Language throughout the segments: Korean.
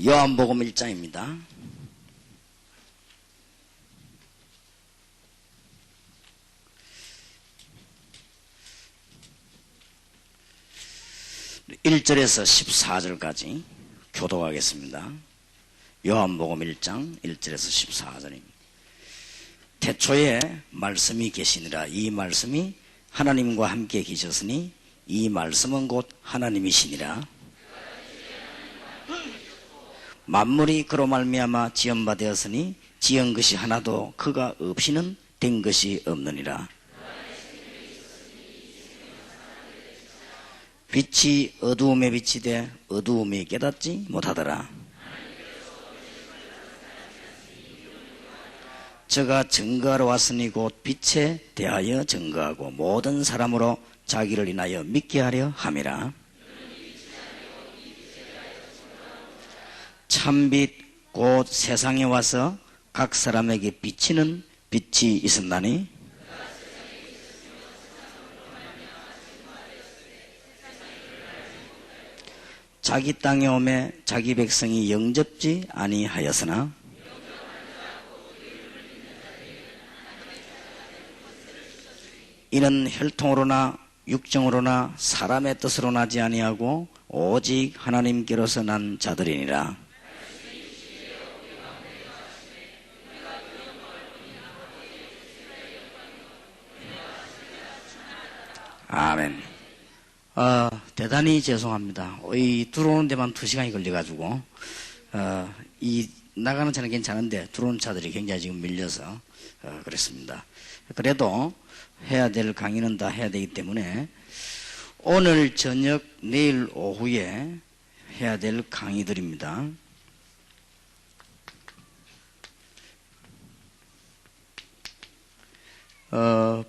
요한복음 1장입니다. (1절에서) (14절까지) 교독하겠습니다. 요한복음 1장 1절에서 14절입니다. 태초에 말씀이 계시니라. 이 말씀이 하나님과 함께 계셨으니 이 말씀은 곧 하나님이시니라. 만물이 그로 말미암아 지은 바 되었으니 지은 것이 하나도 그가 없이는 된 것이 없느니라. 빛이 어두움에 비치되 어두움이 깨닫지 못하더라. 저가 증거하러 왔으니 곧 빛에 대하여 증거하고 모든 사람으로 자기를 인하여 믿게 하려 함이라. 참빛 곧 세상에 와서 각 사람에게 비치는 빛이 있었나니 자기 땅에 오매 자기 백성이 영접지 아니하였으나 이는 혈통으로나 육정으로나 사람의 뜻으로 나지 아니하고 오직 하나님께로서 난 자들이니라. 아멘. 대단히 죄송합니다. 이 들어오는 데만 2시간이 걸려가지고 이 나가는 차는 괜찮은데 들어오는 차들이 굉장히 지금 밀려서 그랬습니다. 그래도 해야 될 강의는 다 해야 되기 때문에 오늘 저녁 내일 오후에 해야 될 강의들입니다.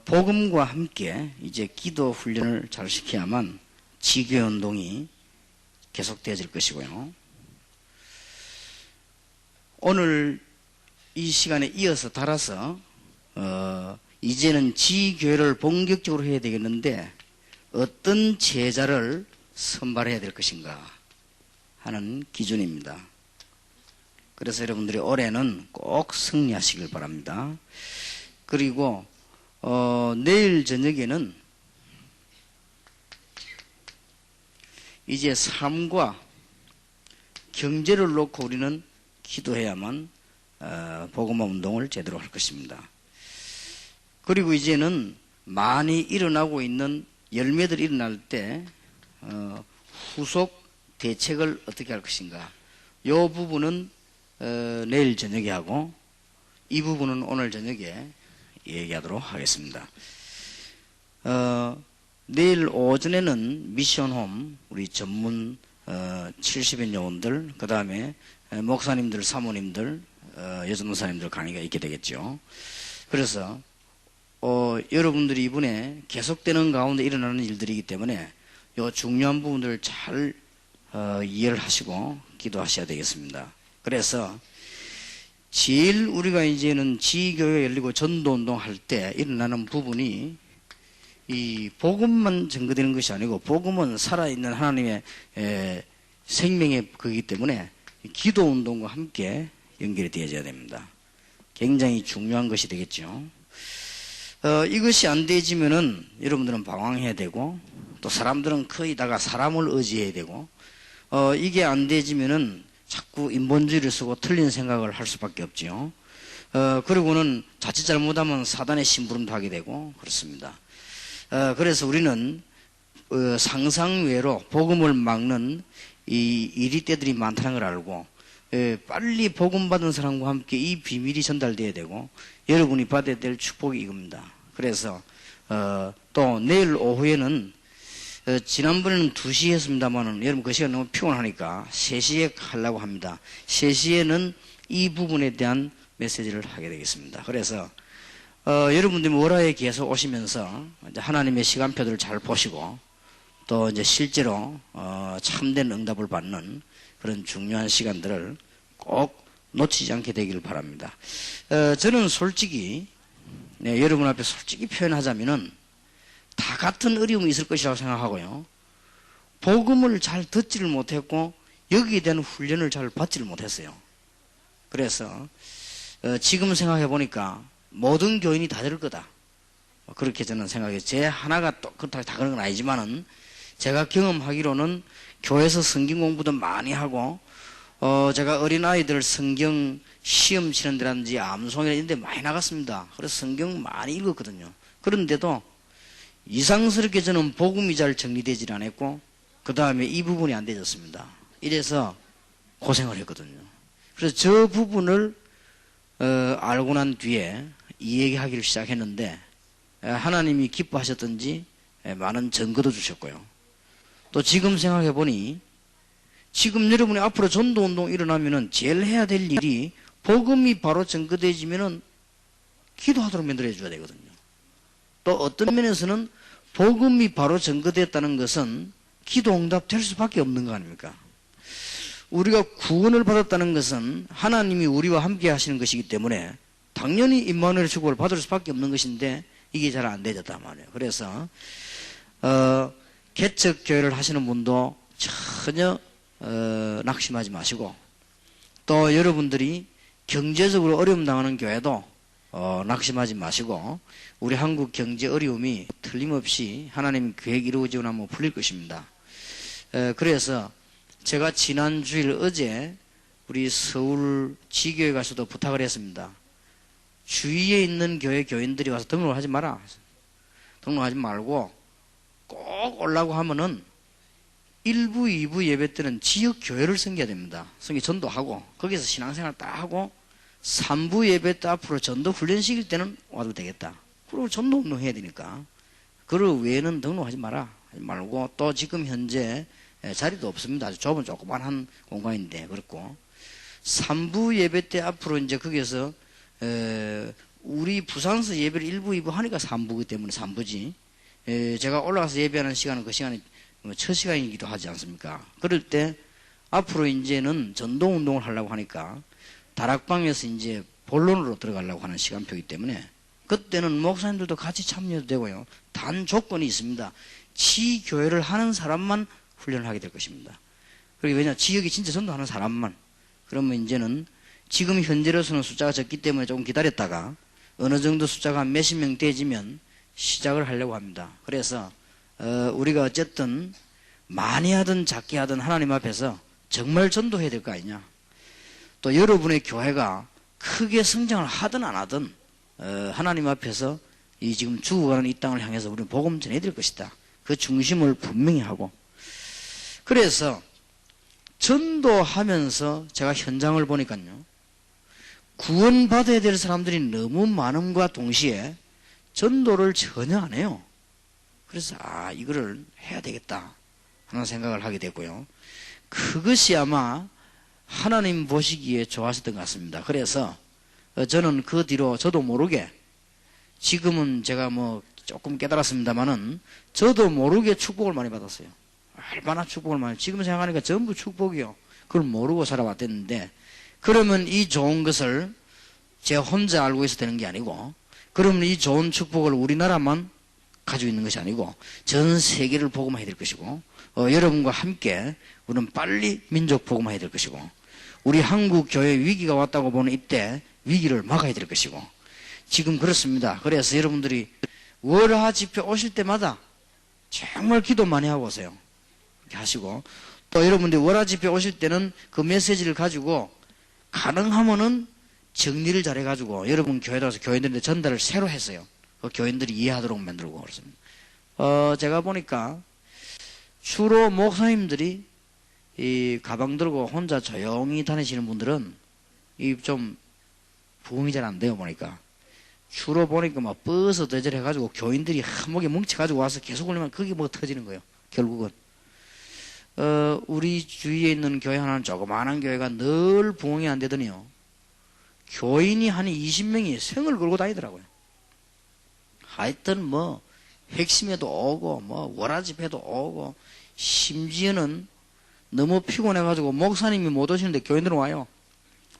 복음과 함께 이제 기도 훈련을 잘 시켜야만 지교운동이 계속되어질 것이고요. 오늘 이 시간에 이어서 달아서 이제는 지교회를 본격적으로 해야 되겠는데 어떤 제자를 선발해야 될 것인가 하는 기준입니다. 그래서 여러분들이 올해는 꼭 승리하시길 바랍니다. 그리고 내일 저녁에는 이제 삶과 경제를 놓고 우리는 기도해야만 복음화 운동을 제대로 할 것입니다. 그리고 이제는 많이 일어나고 있는 열매들이 일어날 때 후속 대책을 어떻게 할 것인가, 이 부분은 내일 저녁에 하고 이 부분은 오늘 저녁에 얘기하도록 하겠습니다. 내일 오전에는 미션홈 우리 전문 70인 요원들, 그 다음에 목사님들, 사모님들, 여전도사님들 강의가 있게 되겠죠. 그래서 여러분들이 이번에 계속되는 가운데 일어나는 일들이기 때문에 이 중요한 부분들을 잘 이해를 하시고 기도하셔야 되겠습니다. 그래서 제일 우리가 이제는 지교회 열리고 전도운동 할 때 일어나는 부분이 이 복음만 증거되는 것이 아니고 복음은 살아있는 하나님의 생명의 거기 때문에 기도운동과 함께 연결이 되어져야 됩니다. 굉장히 중요한 것이 되겠죠. 이것이 안 되지면은 여러분들은 방황해야 되고 또 사람들은 거의 다가 사람을 의지해야 되고 이게 안 되지면은 자꾸 인본주의를 쓰고 틀린 생각을 할 수밖에 없지요. 그리고는 자칫 잘못하면 사단의 심부름도 하게 되고 그렇습니다. 그래서 우리는 상상외로 복음을 막는 이 이리떼들이 많다는 걸 알고 빨리 복음 받은 사람과 함께 이 비밀이 전달돼야 되고 여러분이 받아야 될 축복이 이겁니다. 그래서 또 내일 오후에는 지난번에는 2시에 했습니다만은 여러분 그 시간 너무 피곤하니까 3시에 하려고 합니다. 3시에는 이 부분에 대한 메시지를 하게 되겠습니다. 그래서 여러분들이 월화에 계속 오시면서 이제 하나님의 시간표들을 잘 보시고 또 이제 실제로 참된 응답을 받는 그런 중요한 시간들을 꼭 놓치지 않게 되기를 바랍니다. 저는 솔직히 여러분 앞에 솔직히 표현하자면은 다 같은 어려움이 있을 것이라고 생각하고요. 복음을 잘 듣지를 못했고 여기에 대한 훈련을 잘 받지를 못했어요. 그래서 지금 생각해 보니까 모든 교인이 다 저럴 거다. 그렇게 저는 생각해요. 제 하나가 또 그렇다고 다 그런 건 아니지만은 제가 경험하기로는 교회에서 성경 공부도 많이 하고 제가 어린아이들 성경 시험 치는 데라든지 암송이나 이런 데 많이 나갔습니다. 그래서 성경 많이 읽었거든요. 그런데도 이상스럽게 저는 복음이 잘 정리되질 않았고 그 다음에 이 부분이 안 되졌습니다. 이래서 고생을 했거든요. 그래서 저 부분을 알고 난 뒤에 이 얘기하기를 시작했는데 하나님이 기뻐하셨던지 많은 증거도 주셨고요. 또 지금 생각해 보니 지금 여러분이 앞으로 전도운동 일어나면은 제일 해야 될 일이 복음이 바로 증거되어지면은 기도하도록 만들어 줘야 되거든요. 또 어떤 면에서는 복음이 바로 증거됐다는 것은 기도 응답 될 수밖에 없는 거 아닙니까? 우리가 구원을 받았다는 것은 하나님이 우리와 함께 하시는 것이기 때문에 당연히 임마누엘 축복을 받을 수밖에 없는 것인데 이게 잘 안 되졌단 말이에요. 그래서 개척 교회를 하시는 분도 전혀 낙심하지 마시고 또 여러분들이 경제적으로 어려움 당하는 교회도 낙심하지 마시고 우리 한국 경제 어려움이 틀림없이 하나님 계획 이루어지고 나면 풀릴 것입니다. 그래서 제가 지난 주일 어제 우리 서울 지교회 가서도 부탁을 했습니다. 주위에 있는 교회 교인들이 와서 등록을 하지 마라. 등록하지 말고 꼭 오려고 하면은 1부, 2부 예배 때는 지역 교회를 섬겨야 됩니다. 섬기 전도하고 거기서 신앙생활 딱 하고 3부 예배 때 앞으로 전도 훈련시킬 때는 와도 되겠다. 그리고 전도 운동 해야 되니까. 그 외에는 등록하지 마라. 하지 말고 또 지금 현재 자리도 없습니다. 아주 좁은 조그만한 공간인데 그렇고 3부 예배 때 앞으로 이제 거기서 우리 부산서 예배를 1부, 2부 하니까 3부이기 때문에 3부지. 제가 올라가서 예배하는 시간은 그 시간이 첫 시간이기도 하지 않습니까? 그럴 때 앞으로 이제는 전도 운동을 하려고 하니까 다락방에서 이제 본론으로 들어가려고 하는 시간표이기 때문에 그때는 목사님들도 같이 참여해도 되고요. 단 조건이 있습니다. 지교회를 하는 사람만 훈련을 하게 될 것입니다. 그리고 왜냐 지역이 진짜 전도하는 사람만. 그러면 이제는 지금 현재로서는 숫자가 적기 때문에 조금 기다렸다가 어느 정도 숫자가 몇십 명 되지면 시작을 하려고 합니다. 그래서 우리가 어쨌든 많이 하든 작게 하든 하나님 앞에서 정말 전도해야 될 거 아니냐. 또 여러분의 교회가 크게 성장을 하든 안 하든 하나님 앞에서 이 지금 죽어가는 이 땅을 향해서 우리는 복음 전해야 될 것이다. 그 중심을 분명히 하고 그래서 전도하면서 제가 현장을 보니까요. 구원받아야 될 사람들이 너무 많음과 동시에 전도를 전혀 안 해요. 그래서 이거를 해야 되겠다 하는 생각을 하게 됐고요. 그것이 아마 하나님 보시기에 좋아하셨던 것 같습니다. 그래서 저는 그 뒤로 저도 모르게 지금은 제가 뭐 조금 깨달았습니다만은 저도 모르게 축복을 많이 받았어요. 얼마나 축복을 많이. 지금 생각하니까 전부 축복이요. 그걸 모르고 살아왔댔는데 그러면 이 좋은 것을 제가 혼자 알고 있어도 되는 게 아니고 그러면 이 좋은 축복을 우리나라만 가지고 있는 것이 아니고 전 세계를 복음화해야 될 것이고 여러분과 함께 우리는 빨리 민족 복음화해야 될 것이고 우리 한국 교회 위기가 왔다고 보는 이때 위기를 막아야 될 것이고 지금 그렇습니다. 그래서 여러분들이 월화 집회 오실 때마다 정말 기도 많이 하고 오세요. 이렇게 하시고 또 여러분들이 월화 집회 오실 때는 그 메시지를 가지고 가능하면은 정리를 잘 해가지고 여러분 교회에 와서 교인들한테 전달을 새로 했어요. 그 교인들이 이해하도록 만들고 그렇습니다. 제가 보니까 주로 목사님들이 이 가방 들고 혼자 조용히 다니시는 분들은 이 좀 부응이 잘 안 돼요. 보니까 주로 보니까 막 버스 대절 해가지고 교인들이 한목에 뭉쳐가지고 와서 계속 올리면 그게 뭐 터지는 거예요. 결국은 우리 주위에 있는 교회 하나는 조그마한 교회가 늘 부응이 안 되더니요. 교인이 한 20명이 생을 걸고 다니더라고요. 하여튼 뭐 핵심에도 오고 뭐 월화집회도 오고 심지어는 너무 피곤해가지고 목사님이 못 오시는데 교인들은 와요.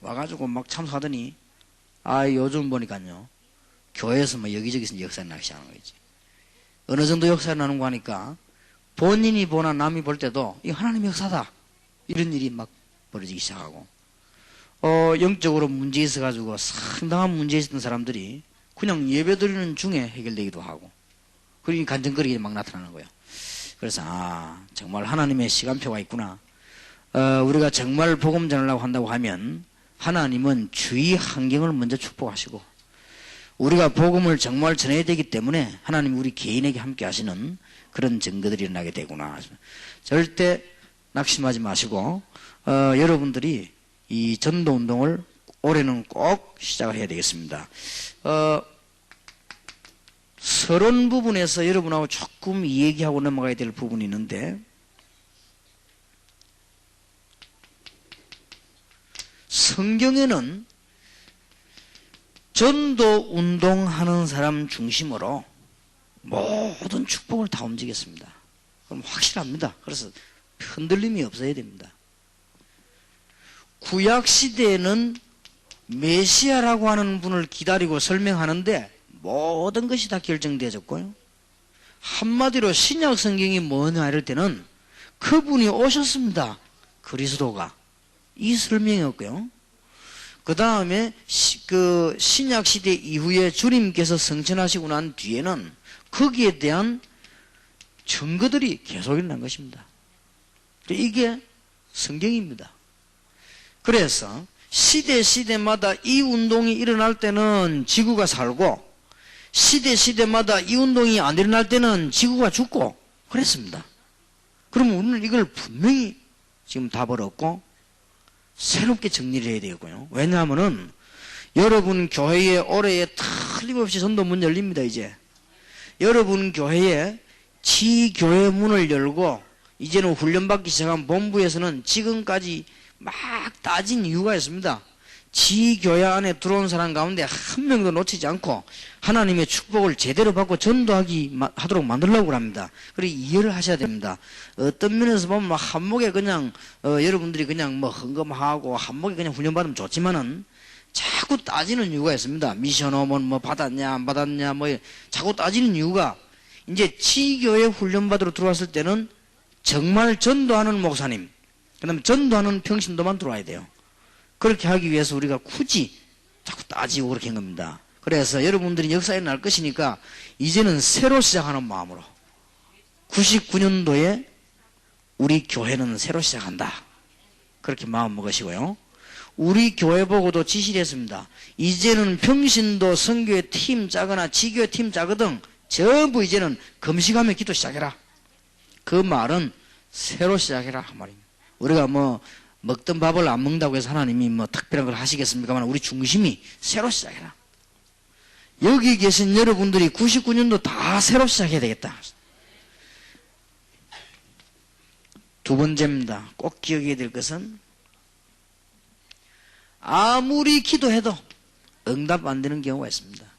와가지고 막 참석하더니 요즘 보니까요 교회에서 뭐 여기저기서 역사를 나기 시작하는 거지. 어느 정도 역사를 나는 거 하니까 본인이 보나 남이 볼 때도 이 하나님의 역사다 이런 일이 막 벌어지기 시작하고 영적으로 문제 있어가지고 상당한 문제 있었던 사람들이 그냥 예배 드리는 중에 해결되기도 하고 그러니 간증거리가 막 나타나는 거예요. 그래서 정말 하나님의 시간표가 있구나. 우리가 정말 복음 전하려고 한다고 하면 하나님은 주위 환경을 먼저 축복하시고 우리가 복음을 정말 전해야 되기 때문에 하나님이 우리 개인에게 함께 하시는 그런 증거들이 일어나게 되구나. 절대 낙심하지 마시고 여러분들이 이 전도운동을 올해는 꼭 시작을 해야 되겠습니다. 서론 부분에서 여러분하고 조금 얘기하고 넘어가야 될 부분이 있는데 성경에는 전도 운동하는 사람 중심으로 모든 축복을 다 움직였습니다. 그럼 확실합니다. 그래서 흔들림이 없어야 됩니다. 구약 시대에는 메시아라고 하는 분을 기다리고 설명하는데 모든 것이 다 결정되어졌고요. 한마디로 신약 성경이 뭐냐 이럴 때는 그분이 오셨습니다. 그리스도가. 이 설명이었고요. 그 다음에 그 신약 시대 이후에 주님께서 성천하시고 난 뒤에는 거기에 대한 증거들이 계속 일어난 것입니다. 이게 성경입니다. 그래서 시대마다 이 운동이 일어날 때는 지구가 살고 시대마다 이 운동이 안 일어날 때는 지구가 죽고 그랬습니다. 그러면 우리는 이걸 분명히 지금 답을 얻고 새롭게 정리를 해야 되겠고요. 왜냐하면은 여러분 교회에 올해에 틀림없이 전도 문 열립니다. 이제 여러분 교회에 지교회 문을 열고 이제는 훈련받기 시작한 본부에서는 지금까지 막 따진 이유가 있습니다. 지교회 안에 들어온 사람 가운데 한 명도 놓치지 않고 하나님의 축복을 제대로 받고 전도하도록 만들려고 합니다. 그리고 이해를 하셔야 됩니다. 어떤 면에서 보면 막 한목에 그냥 여러분들이 그냥 뭐 헌금하고 한목에 그냥 훈련받으면 좋지만은 자꾸 따지는 이유가 있습니다. 미션홈은 뭐 받았냐 안 받았냐 뭐 자꾸 따지는 이유가 이제 지교회 훈련받으러 들어왔을 때는 정말 전도하는 목사님 그 다음에 전도하는 평신도만 들어와야 돼요. 그렇게 하기 위해서 우리가 굳이 자꾸 따지고 그렇게 한 겁니다. 그래서 여러분들이 역사에 날 것이니까 이제는 새로 시작하는 마음으로 99년도에 우리 교회는 새로 시작한다. 그렇게 마음 먹으시고요. 우리 교회 보고도 지시를 했습니다. 이제는 평신도 선교회 팀 짜거나 지교회 팀 짜거든 전부 이제는 금식하며 기도 시작해라. 그 말은 새로 시작해라 그 말입니다. 우리가 뭐 먹던 밥을 안 먹는다고 해서 하나님이 뭐 특별한 걸 하시겠습니까만 우리 중심이 새로 시작해라. 여기 계신 여러분들이 99년도 다 새로 시작해야 되겠다. 두 번째입니다. 꼭 기억해야 될 것은 아무리 기도해도 응답 안 되는 경우가 있습니다.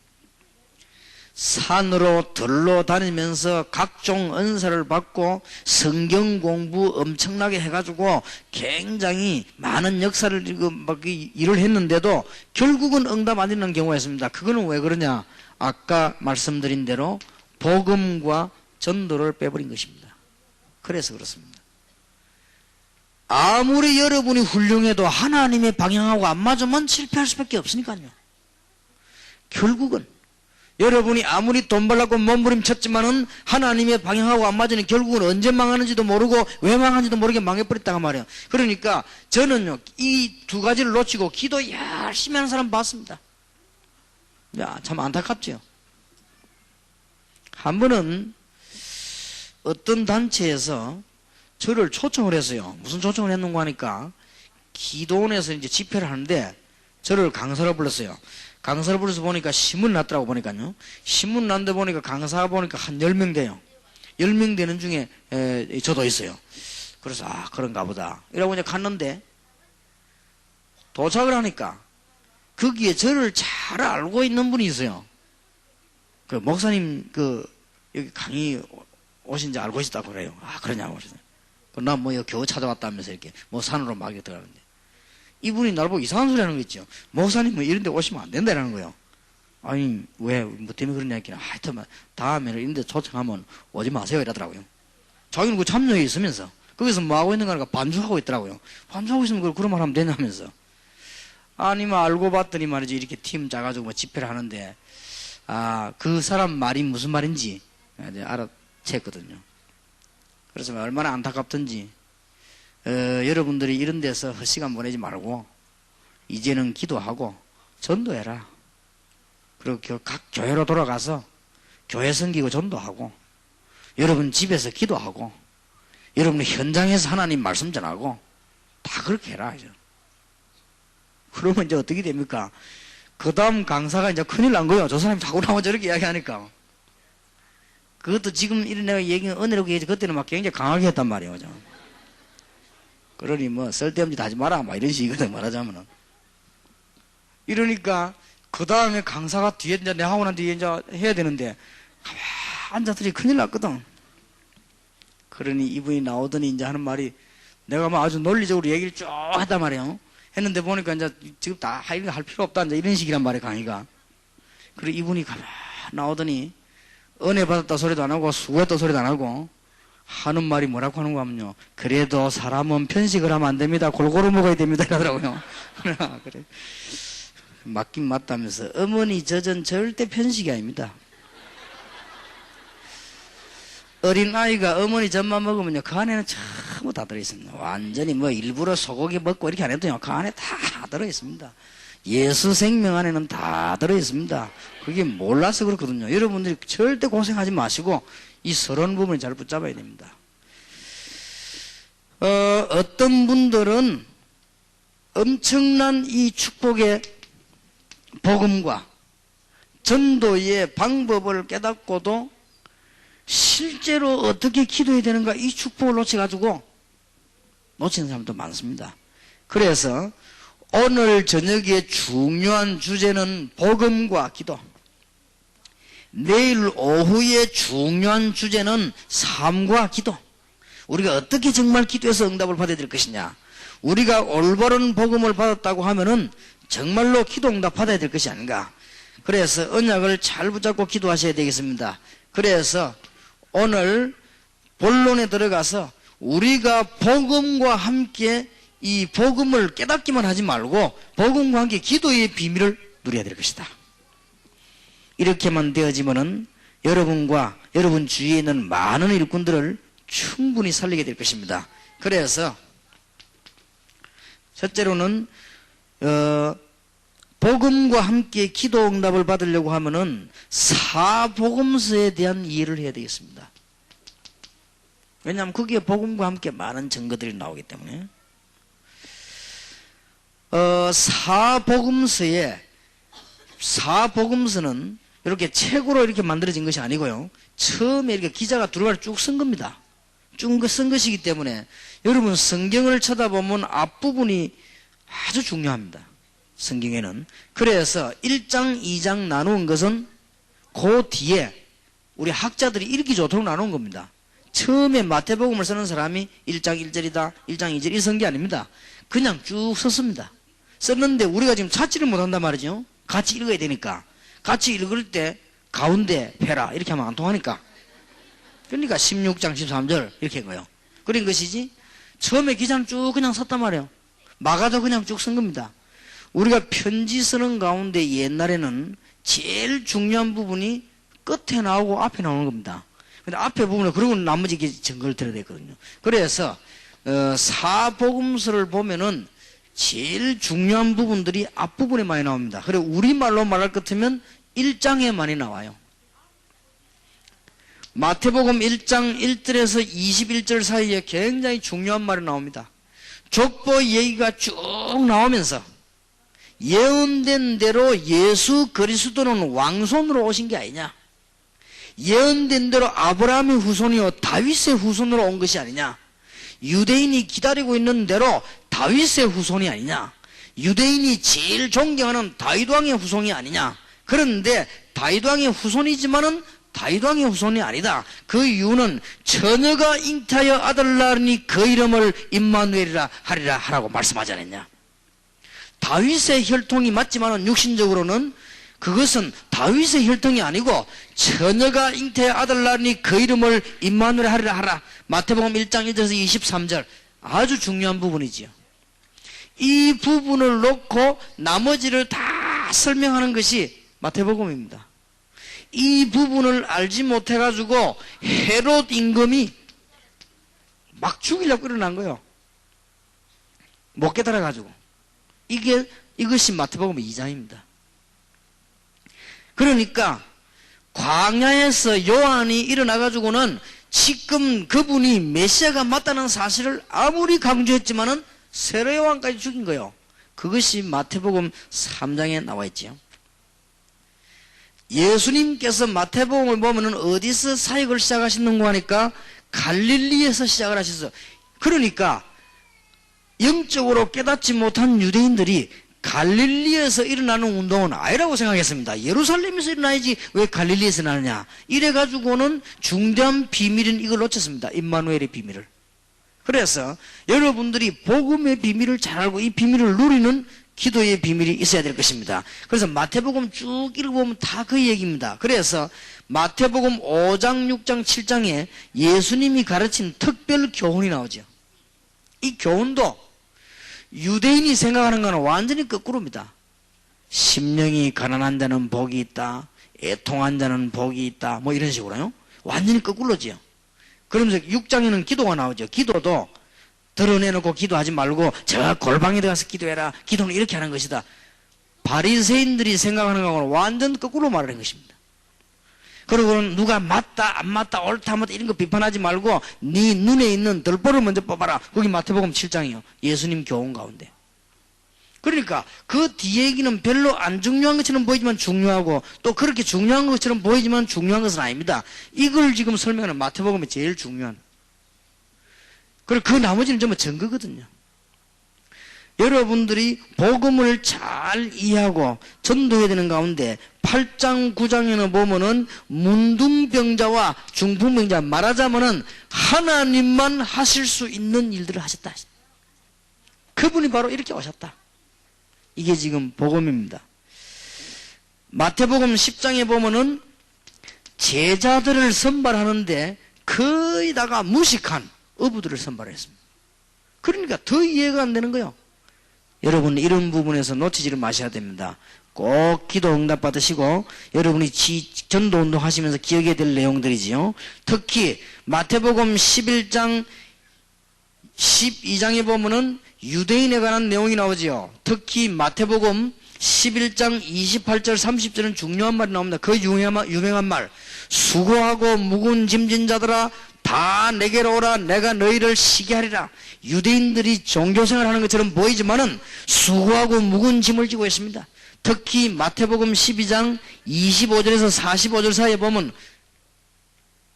산으로 들로 다니면서 각종 은사를 받고 성경 공부 엄청나게 해가지고 굉장히 많은 역사를 일을 했는데도 결국은 응답 안 되는 경우가 있습니다. 그거는 왜 그러냐? 아까 말씀드린 대로 복음과 전도를 빼버린 것입니다. 그래서 그렇습니다. 아무리 여러분이 훌륭해도 하나님의 방향하고 안 맞으면 실패할 수밖에 없으니까요. 결국은 여러분이 아무리 돈 벌라고 몸부림쳤지만은 하나님의 방향하고 안 맞으니 결국은 언제 망하는지도 모르고 왜 망하는지도 모르게 망해버렸다가 말이에요. 그러니까 저는요 이 두 가지를 놓치고 기도 열심히 하는 사람 봤습니다. 야, 참 안타깝죠. 한 번은 어떤 단체에서 저를 초청을 했어요. 무슨 초청을 했는가 하니까 기도원에서 이제 집회를 하는데 저를 강사로 불렀어요. 강사를 불러서 보니까 신문 났더라고 보니까요. 신문 났는데 보니까 강사가 보니까 한 10명 돼요. 10명 되는 중에 저도 있어요. 그래서 그런가 보다. 이러고 이제 갔는데 도착을 하니까 거기에 저를 잘 알고 있는 분이 있어요. 그 목사님 그 여기 강의 오신 지 알고 있었다고 그래요. 아, 그러냐고 그러세요. 나 뭐 겨우 찾아왔다면서 이렇게 뭐 산으로 막 들어가는데 이분이 나를 보고 이상한 소리 하는 거 있죠. 목사님 뭐 이런 데 오시면 안 된다라는 거예요. 아니 왜 뭐 때문에 그러냐 했더니 하여튼 다음에는 이런 데 초청하면 오지 마세요 이러더라고요. 자기는 그 참여에 있으면서 거기서 뭐 하고 있는가 하니까 반주하고 있더라고요. 반주하고 있으면 그런 말 하면 되냐면서. 아니 뭐 알고 봤더니 말이지 이렇게 팀 짜가지고 뭐 집회를 하는데 아 그 사람 말이 무슨 말인지 이제 알아챘거든요. 그래서 얼마나 안타깝던지 여러분들이 이런 데서 헛시간 보내지 말고 이제는 기도하고 전도해라. 그리고 각 교회로 돌아가서 교회 섬기고 전도하고 여러분 집에서 기도하고 여러분 현장에서 하나님 말씀 전하고 다 그렇게 해라. 이제. 그러면 이제 어떻게 됩니까? 그 다음 강사가 이제 큰일 난 거예요. 저 사람이 자꾸 나와 저렇게 이야기하니까. 그것도 지금 이런 내가 얘기는 은혜로 얘기하지 그때는 막 굉장히 강하게 했단 말이에요. 그러니 뭐 쓸데없는 짓 하지 마라 막 이런 식이거든 말하자면은. 이러니까 그 다음에 강사가 뒤에 이제 내 학원한 뒤에 이제 해야 되는데 가만 앉아들이 큰일 났거든. 그러니 이분이 나오더니 이제 하는 말이 내가 뭐 아주 논리적으로 얘기를 쭉 했단 말이에요. 했는데 보니까 이제 지금 다 이런 거 할 필요 없다 이제 이런 식이란 말이에요 강의가. 그리고 이분이 가만 나오더니 은혜 받았다 소리도 안 하고 수고했다 소리도 안 하고 하는 말이 뭐라고 하는 거 하면요. 그래도 사람은 편식을 하면 안 됩니다. 골고루 먹어야 됩니다. 이러더라고요. 그래. 맞긴 맞다면서 어머니 젖은 절대 편식이 아닙니다. 어린아이가 어머니 젖만 먹으면요. 그 안에는 전부 다 들어있습니다. 완전히 뭐 일부러 소고기 먹고 이렇게 안 해도요. 그 안에 다 들어있습니다. 예수 생명 안에는 다 들어있습니다. 그게 몰라서 그렇거든요. 여러분들이 절대 고생하지 마시고 이 서론 부분을 잘 붙잡아야 됩니다. 어떤 분들은 엄청난 이 축복의 복음과 전도의 방법을 깨닫고도 실제로 어떻게 기도해야 되는가 이 축복을 놓쳐가지고 놓치는 사람도 많습니다. 그래서 오늘 저녁의 중요한 주제는 복음과 기도. 내일 오후의 중요한 주제는 삶과 기도. 우리가 어떻게 정말 기도해서 응답을 받아야 될 것이냐. 우리가 올바른 복음을 받았다고 하면은 정말로 기도 응답 받아야 될 것이 아닌가. 그래서 언약을 잘 붙잡고 기도하셔야 되겠습니다. 그래서 오늘 본론에 들어가서 우리가 복음과 함께 이 복음을 깨닫기만 하지 말고 복음과 함께 기도의 비밀을 누려야 될 것이다. 이렇게만 되어지면은 여러분과 여러분 주위에 있는 많은 일꾼들을 충분히 살리게 될 것입니다. 그래서 첫째로는 복음과 함께 기도 응답을 받으려고 하면은 사복음서에 대한 이해를 해야 되겠습니다. 왜냐하면 거기에 복음과 함께 많은 증거들이 나오기 때문에 사복음서는 이렇게 책으로 이렇게 만들어진 것이 아니고요. 처음에 이렇게 기자가 두루마리 쭉 쓴 겁니다. 쭉 쓴 것이기 때문에 여러분 성경을 쳐다보면 앞부분이 아주 중요합니다. 성경에는. 그래서 1장, 2장 나누은 것은 그 뒤에 우리 학자들이 읽기 좋도록 나눈 겁니다. 처음에 마태복음을 쓰는 사람이 1장 1절이다, 1장 2절 이 쓴 게 아닙니다. 그냥 쭉 썼습니다. 썼는데 우리가 지금 찾지를 못한단 말이죠. 같이 읽어야 되니까. 같이 읽을 때 가운데 펴라 이렇게 하면 안 통하니까. 그러니까 16장 13절 이렇게 한 거예요. 그런 것이지 처음에 기자는 쭉 그냥 썼단 말이에요. 막아도 그냥 쭉 쓴 겁니다. 우리가 편지 쓰는 가운데 옛날에는 제일 중요한 부분이 끝에 나오고 앞에 나오는 겁니다. 근데 앞에 부분은 그러고 나머지 증거를 들어야 되거든요. 그래서 사복음서를 보면은 제일 중요한 부분들이 앞부분에 많이 나옵니다. 그래 우리말로 말할 것 같으면 1장에 많이 나와요. 마태복음 1장 1절에서 21절 사이에 굉장히 중요한 말이 나옵니다. 족보 얘기가 쭉 나오면서 예언된 대로 예수 그리스도는 왕손으로 오신 게 아니냐. 예언된 대로 아브라함의 후손이요 다윗의 후손으로 온 것이 아니냐. 유대인이 기다리고 있는 대로 다윗의 후손이 아니냐. 유대인이 제일 존경하는 다윗 왕의 후손이 아니냐. 그런데 다윗 왕의 후손이지만은 다윗 왕의 후손이 아니다. 그 이유는 처녀가 잉태하여 아들 낳으니 그 이름을 임마누엘이라 하리라 하라고 말씀하지 않았냐. 다윗의 혈통이 맞지만은 육신적으로는 그것은 다윗의 혈통이 아니고 처녀가 잉태하여 아들 낳으니 그 이름을 임마누엘 하리라 하라. 마태복음 1장 1절에서 23절 아주 중요한 부분이지요. 이 부분을 놓고 나머지를 다 설명하는 것이 마태복음입니다. 이 부분을 알지 못해가지고 헤롯 임금이 막 죽이려고 일어난 거예요. 못 깨달아가지고. 이것이 마태복음 2장입니다. 그러니까 광야에서 요한이 일어나가지고는 지금 그분이 메시아가 맞다는 사실을 아무리 강조했지만은 세례 요한까지 죽인 거예요. 그것이 마태복음 3장에 나와 있지요. 예수님께서 마태복음을 보면은 어디서 사역을 시작하셨는가 하니까 갈릴리에서 시작을 하셨어요. 그러니까 영적으로 깨닫지 못한 유대인들이 갈릴리에서 일어나는 운동은 아니라고 생각했습니다. 예루살렘에서 일어나야지 왜 갈릴리에서 나느냐. 이래가지고는 중대한 비밀인 이걸 놓쳤습니다. 임마누엘의 비밀을. 그래서 여러분들이 복음의 비밀을 잘 알고 이 비밀을 누리는 기도의 비밀이 있어야 될 것입니다. 그래서 마태복음 쭉 읽어보면 다 그 얘기입니다. 그래서 마태복음 5장, 6장, 7장에 예수님이 가르친 특별 교훈이 나오죠. 이 교훈도 유대인이 생각하는 것은 완전히 거꾸로입니다. 심령이 가난한 자는 복이 있다. 애통한 자는 복이 있다. 뭐 이런 식으로요. 완전히 거꾸로지요. 그러면서 6장에는 기도가 나오죠. 기도도 드러내놓고 기도하지 말고 저 골방에 들어가서 기도해라. 기도는 이렇게 하는 것이다. 바리새인들이 생각하는 것은 완전 거꾸로 말하는 것입니다. 그리고는 누가 맞다 안 맞다 옳다 맞다 이런 거 비판하지 말고 네 눈에 있는 들보를 먼저 뽑아라. 거기 마태복음 7장이요. 예수님 교훈 가운데. 그러니까 그 뒤에 얘기는 별로 안 중요한 것처럼 보이지만 중요하고 또 그렇게 중요한 것처럼 보이지만 중요한 것은 아닙니다. 이걸 지금 설명하는 마태복음이 제일 중요한. 그리고 그 나머지는 전부 증거거든요. 여러분들이 복음을 잘 이해하고 전도해야 되는 가운데 8장 9장에는 보면은 문둥병자와 중풍병자 말하자면은 하나님만 하실 수 있는 일들을 하셨다. 그분이 바로 이렇게 오셨다. 이게 지금 복음입니다. 마태복음 10장에 보면은 제자들을 선발하는데 거의 다가 무식한 어부들을 선발했습니다. 그러니까 더 이해가 안 되는 거예요. 여러분 이런 부분에서 놓치지를 마셔야 됩니다. 꼭 기도 응답 받으시고 여러분이 전도 운동 하시면서 기억해야 될 내용들이지요. 특히 마태복음 11장 12장에 보면은 유대인에 관한 내용이 나오지요. 특히 마태복음 11장 28절 30절은 중요한 말이 나옵니다. 그 유명한 말. 수고하고 무거운 짐진 자들아 다 내게로 오라. 내가 너희를 쉬게 하리라. 유대인들이 종교생활 하는 것처럼 보이지만은 수고하고 무거운 짐을 지고 있습니다. 특히 마태복음 12장 25절에서 45절 사이에 보면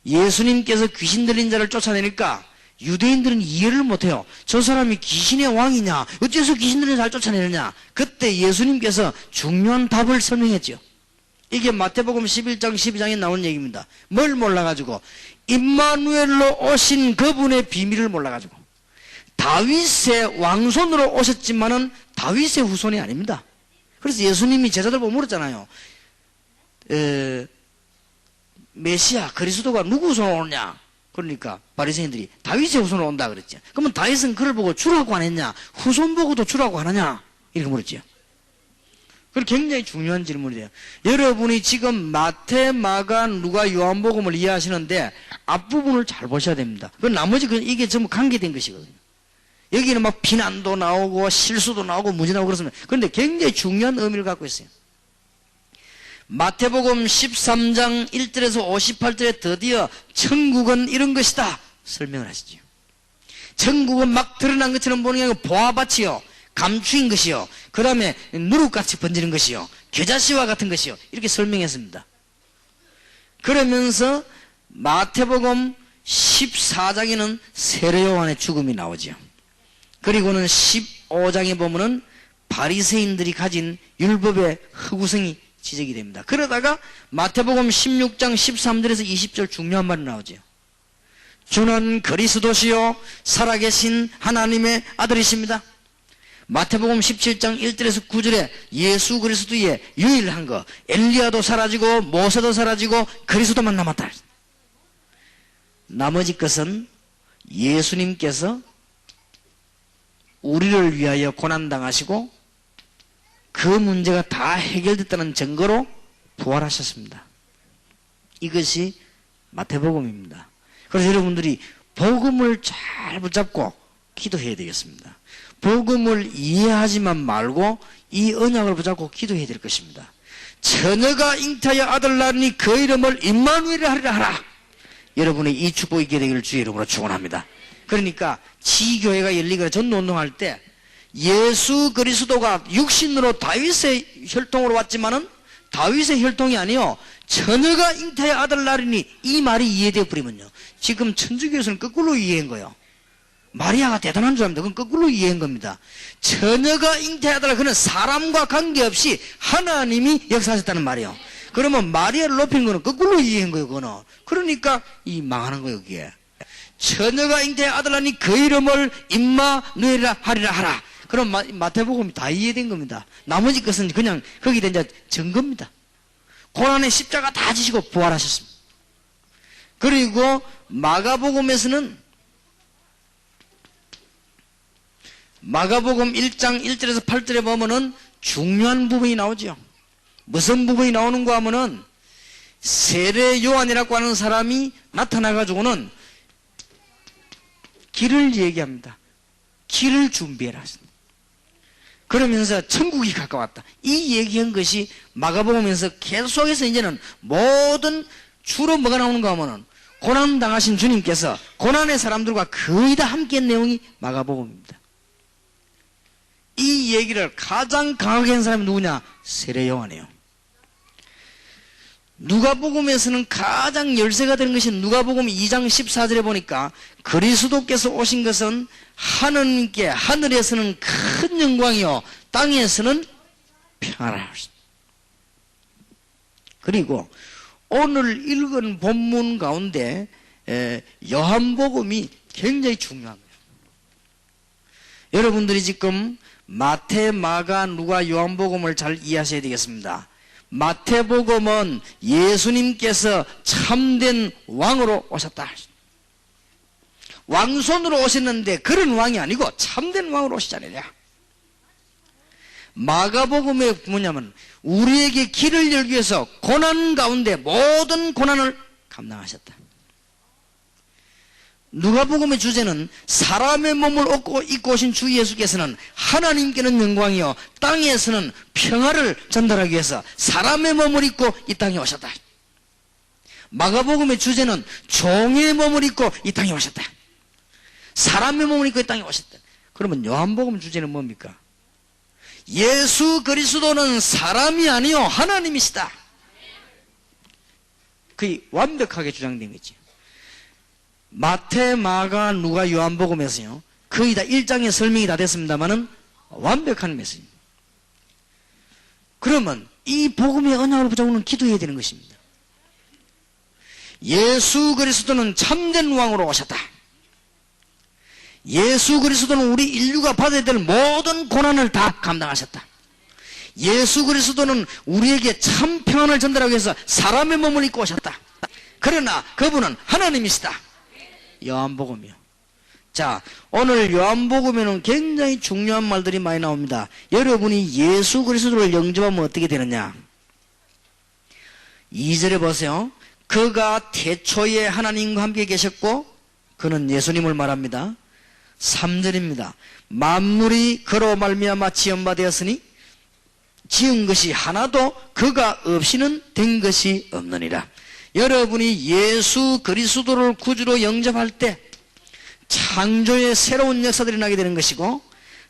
예수님께서 귀신 들린 자를 쫓아내니까 유대인들은 이해를 못해요. 저 사람이 귀신의 왕이냐? 어째서 귀신 들린 자를 쫓아내느냐? 그때 예수님께서 중요한 답을 설명했죠. 이게 마태복음 11장 12장에 나온 얘기입니다. 뭘 몰라가지고 임마누엘로 오신 그분의 비밀을 몰라가지고 다윗의 왕손으로 오셨지만은 다윗의 후손이 아닙니다. 그래서 예수님이 제자들 보고 물었잖아요. 메시아 그리스도가 누구 후손으로 오느냐? 그러니까 바리새인들이 다윗의 후손으로 온다 그랬죠. 그러면 다윗은 그를 보고 주라고 안 했냐? 후손 보고도 주라고 안 하냐? 이렇게 물었죠. 그게 굉장히 중요한 질문이에요. 여러분이 지금 마태, 마가, 누가, 요한복음을 이해하시는데 앞부분을 잘 보셔야 됩니다. 그 나머지 이게 전부 관계된 것이거든요. 여기는 막 비난도 나오고 실수도 나오고 문제 나오고 그렇습니다. 그런데 굉장히 중요한 의미를 갖고 있어요. 마태복음 13장 1절에서 58절에 드디어 천국은 이런 것이다 설명을 하시죠. 천국은 막 드러난 것처럼 보는 게 아니고 보아밭이요, 감추인 것이요, 그 다음에 누룩같이 번지는 것이요, 겨자씨와 같은 것이요, 이렇게 설명했습니다. 그러면서 마태복음 14장에는 세례 요한의 죽음이 나오죠. 그리고는 15장에 보면은 바리새인들이 가진 율법의 허구성이 지적이 됩니다. 그러다가 마태복음 16장 13절에서 20절 중요한 말이 나오죠. 주는 그리스도시요 살아계신 하나님의 아들이십니다. 마태복음 17장 1절에서 9절에 예수 그리스도의 유일한 것, 엘리야도 사라지고 모세도 사라지고 그리스도만 남았다. 나머지 것은 예수님께서 우리를 위하여 고난당하시고 그 문제가 다 해결됐다는 증거로 부활하셨습니다. 이것이 마태복음입니다. 그래서 여러분들이 복음을 잘 붙잡고 기도해야 되겠습니다. 복음을 이해하지만 말고 이 언약을 붙잡고 기도해야 될 것입니다. 처녀가 잉태하여 아들 낳으니 그 이름을 임마누엘이라 하리라 하라. 여러분의 이 축복이 있게 되기를 주의 이름으로 축원합니다. 그러니까 지교회가 열리거나 전도운동할 때 예수 그리스도가 육신으로 다윗의 혈통으로 왔지만은 다윗의 혈통이 아니요 처녀가 잉태하여 아들 낳으니 이 말이 이해되어 버리면요 지금 천주교에서는 거꾸로 이해한 거예요. 마리아가 대단한 줄 압니다. 그건 거꾸로 이해한 겁니다. 처녀가 잉태하더라 그는 사람과 관계없이 하나님이 역사하셨다는 말이에요. 그러면 마리아를 높인 거는 거꾸로 이해한 거예요. 그거는. 그러니까 이 망하는 거예요. 여기에 처녀가 잉태하여 아들 낳으니 그 이름을 임마누엘이라 하리라 하라. 그럼 마태복음이 다 이해된 겁니다. 나머지 것은 그냥 거기에 이제 증거입니다. 고난의 십자가 다 지시고 부활하셨습니다. 그리고 마가복음 1장 1절에서 8절에 보면은 중요한 부분이 나오죠. 무슨 부분이 나오는가 하면은 세례 요한이라고 하는 사람이 나타나가지고는 길을 얘기합니다. 길을 준비해라. 그러면서 천국이 가까웠다. 이 얘기한 것이 마가복음에서 계속해서 이제는 모든 주로 뭐가 나오는가 하면은 고난 당하신 주님께서 고난의 사람들과 거의 다 함께한 내용이 마가복음입니다. 이 얘기를 가장 강하게 한 사람이 누구냐? 세례 요한이에요. 누가복음에서는 가장 열쇠가 되는 것이 누가복음 2장 14절에 보니까 그리스도께서 오신 것은 하느님께 하늘에서는 큰 영광이요 땅에서는 평안을. 그리고 오늘 읽은 본문 가운데 요한복음이 굉장히 중요합니다. 여러분들이 지금 마태, 마가, 누가, 요한복음을 잘 이해하셔야 되겠습니다. 마태복음은 예수님께서 참된 왕으로 오셨다. 왕손으로 오셨는데 그런 왕이 아니고 참된 왕으로 오시잖아요. 마가복음에 뭐냐면 우리에게 길을 열기 위해서 고난 가운데 모든 고난을 감당하셨다. 누가복음의 주제는 사람의 몸을 입고 오신 주 예수께서는 하나님께는 영광이요 땅에서는 평화를 전달하기 위해서 사람의 몸을 입고 이 땅에 오셨다. 마가복음의 주제는 종의 몸을 입고 이 땅에 오셨다. 사람의 몸을 입고 이 땅에 오셨다. 그러면 요한복음 주제는 뭡니까? 예수 그리스도는 사람이 아니요 하나님이시다. 그게 완벽하게 주장된 거지. 마태, 마가, 누가, 요한복음에서요 거의 다 1장의 설명이 다 됐습니다만은 완벽한 메시지입니다. 그러면 이 복음의 언약을 붙잡고는 기도해야 되는 것입니다. 예수 그리스도는 참된 왕으로 오셨다. 예수 그리스도는 우리 인류가 받아야 될 모든 고난을 다 감당하셨다. 예수 그리스도는 우리에게 참 평안을 전달하기 위해서 사람의 몸을 입고 오셨다. 그러나 그분은 하나님이시다. 요한복음이요. 자, 오늘 요한복음에는 굉장히 중요한 말들이 많이 나옵니다. 여러분이 예수 그리스도를 영접하면 어떻게 되느냐? 2절에 보세요. 그가 태초에 하나님과 함께 계셨고 그는 예수님을 말합니다. 3절입니다. 만물이 그로 말미암아 지은 바 되었으니 지은 것이 하나도 그가 없이는 된 것이 없느니라. 여러분이 예수 그리스도를 구주로 영접할 때 창조의 새로운 역사들이 나게 되는 것이고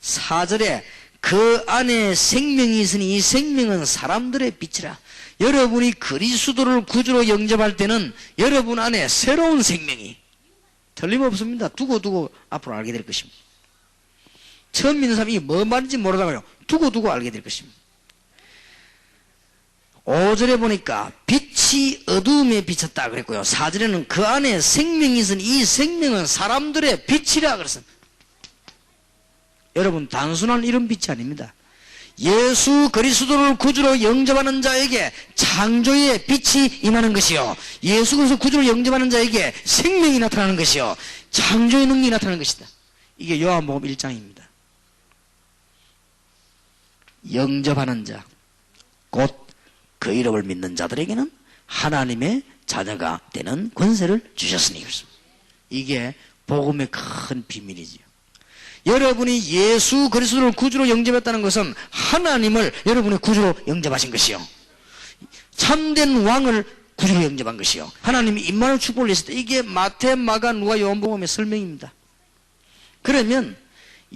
4절에 그 안에 생명이 있으니 이 생명은 사람들의 빛이라. 여러분이 그리스도를 구주로 영접할 때는 여러분 안에 새로운 생명이 틀림없습니다. 두고 앞으로 알게 될 것입니다. 처음 믿는 사람이 뭐 말인지 모르다가요 두고 알게 될 것입니다. 5절에 보니까 빛이 어두움에 비쳤다 그랬고요. 4절에는 그 안에 생명이 있으니 이 생명은 사람들의 빛이라 그랬습니다. 여러분, 단순한 이런 빛이 아닙니다. 예수 그리스도를 구주로 영접하는 자에게 창조의 빛이 임하는 것이요, 예수 그리스도 구주로 영접하는 자에게 생명이 나타나는 것이요, 창조의 능력이 나타나는 것이다. 이게 요한복음 1장입니다. 영접하는 자, 곧 그 이름을 믿는 자들에게는 하나님의 자녀가 되는 권세를 주셨으니 그렇습니다. 이게 복음의 큰 비밀이지요. 여러분이 예수 그리스도를 구주로 영접했다는 것은 하나님을 여러분의 구주로 영접하신 것이요, 참된 왕을 구주로 영접한 것이요, 하나님이 임마누엘 축복을 내셨다. 이게 마태, 마가, 누가, 요한복음의 설명입니다. 그러면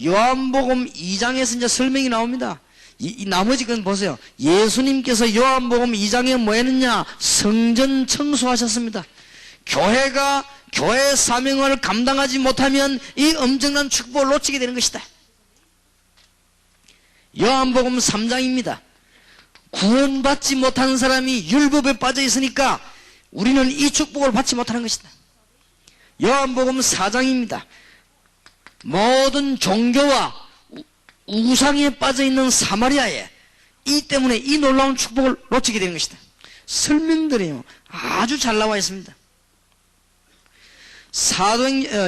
요한복음 2장에서 이제 설명이 나옵니다. 이 나머지 건 보세요. 예수님께서 요한복음 2장에 뭐 했느냐? 성전 청소하셨습니다. 교회가 교회 사명을 감당하지 못하면 이 엄청난 축복을 놓치게 되는 것이다. 요한복음 3장입니다. 구원받지 못한 사람이 율법에 빠져 있으니까 우리는 이 축복을 받지 못하는 것이다. 요한복음 4장입니다. 모든 종교와 우상에 빠져 있는 사마리아에 이 때문에 이 놀라운 축복을 놓치게 되는 것이다. 설명들이 아주 잘 나와 있습니다.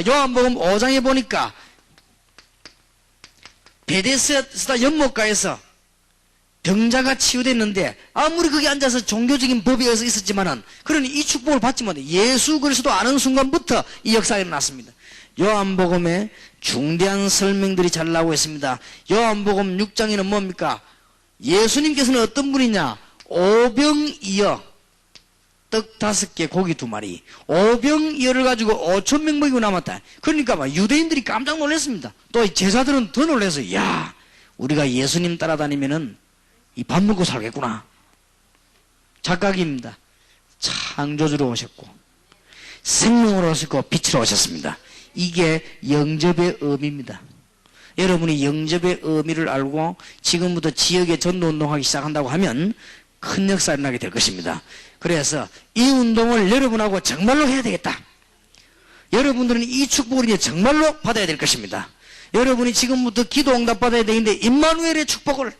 요한복음 5장에 보니까 베데스다 연못가에서 병자가 치유됐는데 아무리 거기 앉아서 종교적인 법에 의해서 있었지만은 그러니 이 축복을 받지 못해. 예수 그리스도 아는 순간부터 이 역사가 일어났습니다. 요한복음에 중대한 설명들이 잘 나오고 있습니다. 요한복음 6장에는 뭡니까? 예수님께서는 어떤 분이냐? 오병이어, 떡 5개, 고기 2마리, 오병이어를 가지고 5,000명 먹이고 남았다. 그러니까 막 유대인들이 깜짝 놀랐습니다. 또 제자들은 더 놀라서, 야, 우리가 예수님 따라다니면은 이 밥 먹고 살겠구나. 착각입니다. 창조주로 오셨고 생명으로 오셨고 빛으로 오셨습니다. 이게 영접의 의미입니다. 여러분이 영접의 의미를 알고 지금부터 지역에 전도운동하기 시작한다고 하면 큰 역사가 일어나게 될 것입니다. 그래서 이 운동을 여러분하고 정말로 해야 되겠다. 여러분들은 이 축복을 이제 정말로 받아야 될 것입니다. 여러분이 지금부터 기도 응답 받아야 되는데 임마누엘의 축복을,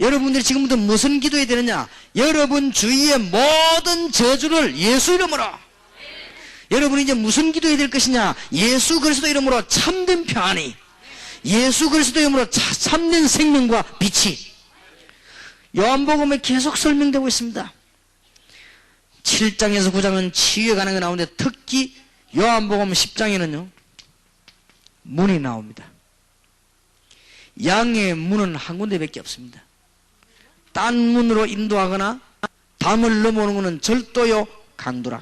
여러분들이 지금부터 무슨 기도해야 되느냐? 여러분 주위의 모든 저주를 예수 이름으로, 여러분이 이제 무슨 기도해야 될 것이냐? 예수 그리스도 이름으로 참된 평안이, 예수 그리스도 이름으로 참된 생명과 빛이 요한복음에 계속 설명되고 있습니다. 7장에서 9장은 치유에 관한 게 나오는데 특히 요한복음 10장에는요 문이 나옵니다. 양의 문은 한 군데밖에 없습니다. 딴 문으로 인도하거나 담을 넘어오는 것은 절도요 강도라.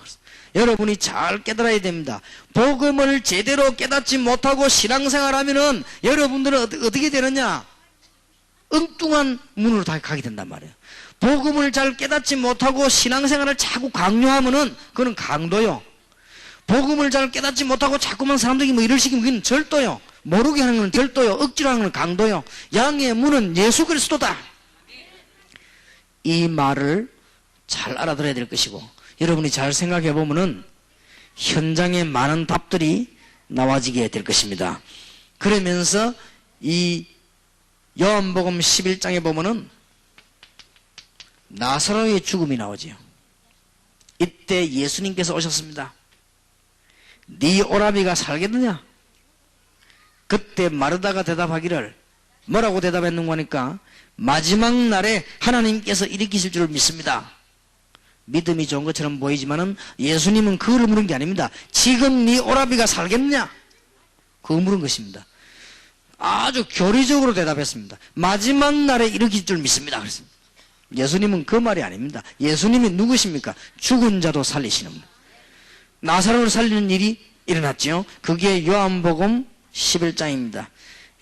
여러분이 잘 깨달아야 됩니다. 복음을 제대로 깨닫지 못하고 신앙생활하면은 여러분들은 어떻게 되느냐? 엉뚱한 문으로 다 가게 된단 말이에요. 복음을 잘 깨닫지 못하고 신앙생활을 자꾸 강요하면은 그건 강도요. 복음을 잘 깨닫지 못하고 자꾸만 사람들이 뭐 이럴 시키면 그건 절도요. 모르게 하는 건 절도요. 억지로 하는 건 강도요. 양의 문은 예수 그리스도다. 이 말을 잘 알아들어야 될 것이고, 여러분이 잘 생각해 보면은 현장에 많은 답들이 나와지게 될 것입니다. 그러면서 이 요한복음 11장에 보면은 나사로의 죽음이 나오지요. 이때 예수님께서 오셨습니다. 네 오라비가 살겠느냐? 그때 마르다가 대답하기를, 뭐라고 대답했는가 하니까 마지막 날에 하나님께서 일으키실 줄 믿습니다. 믿음이 좋은 것처럼 보이지만은 예수님은 그걸 물은 게 아닙니다. 지금 네 오라비가 살겠느냐? 그거 물은 것입니다. 아주 교리적으로 대답했습니다. 마지막 날에 일으킬 줄 믿습니다. 그랬습니다. 예수님은 그 말이 아닙니다. 예수님이 누구십니까? 죽은 자도 살리시는 분. 나사로를 살리는 일이 일어났죠. 그게 요한복음 11장입니다.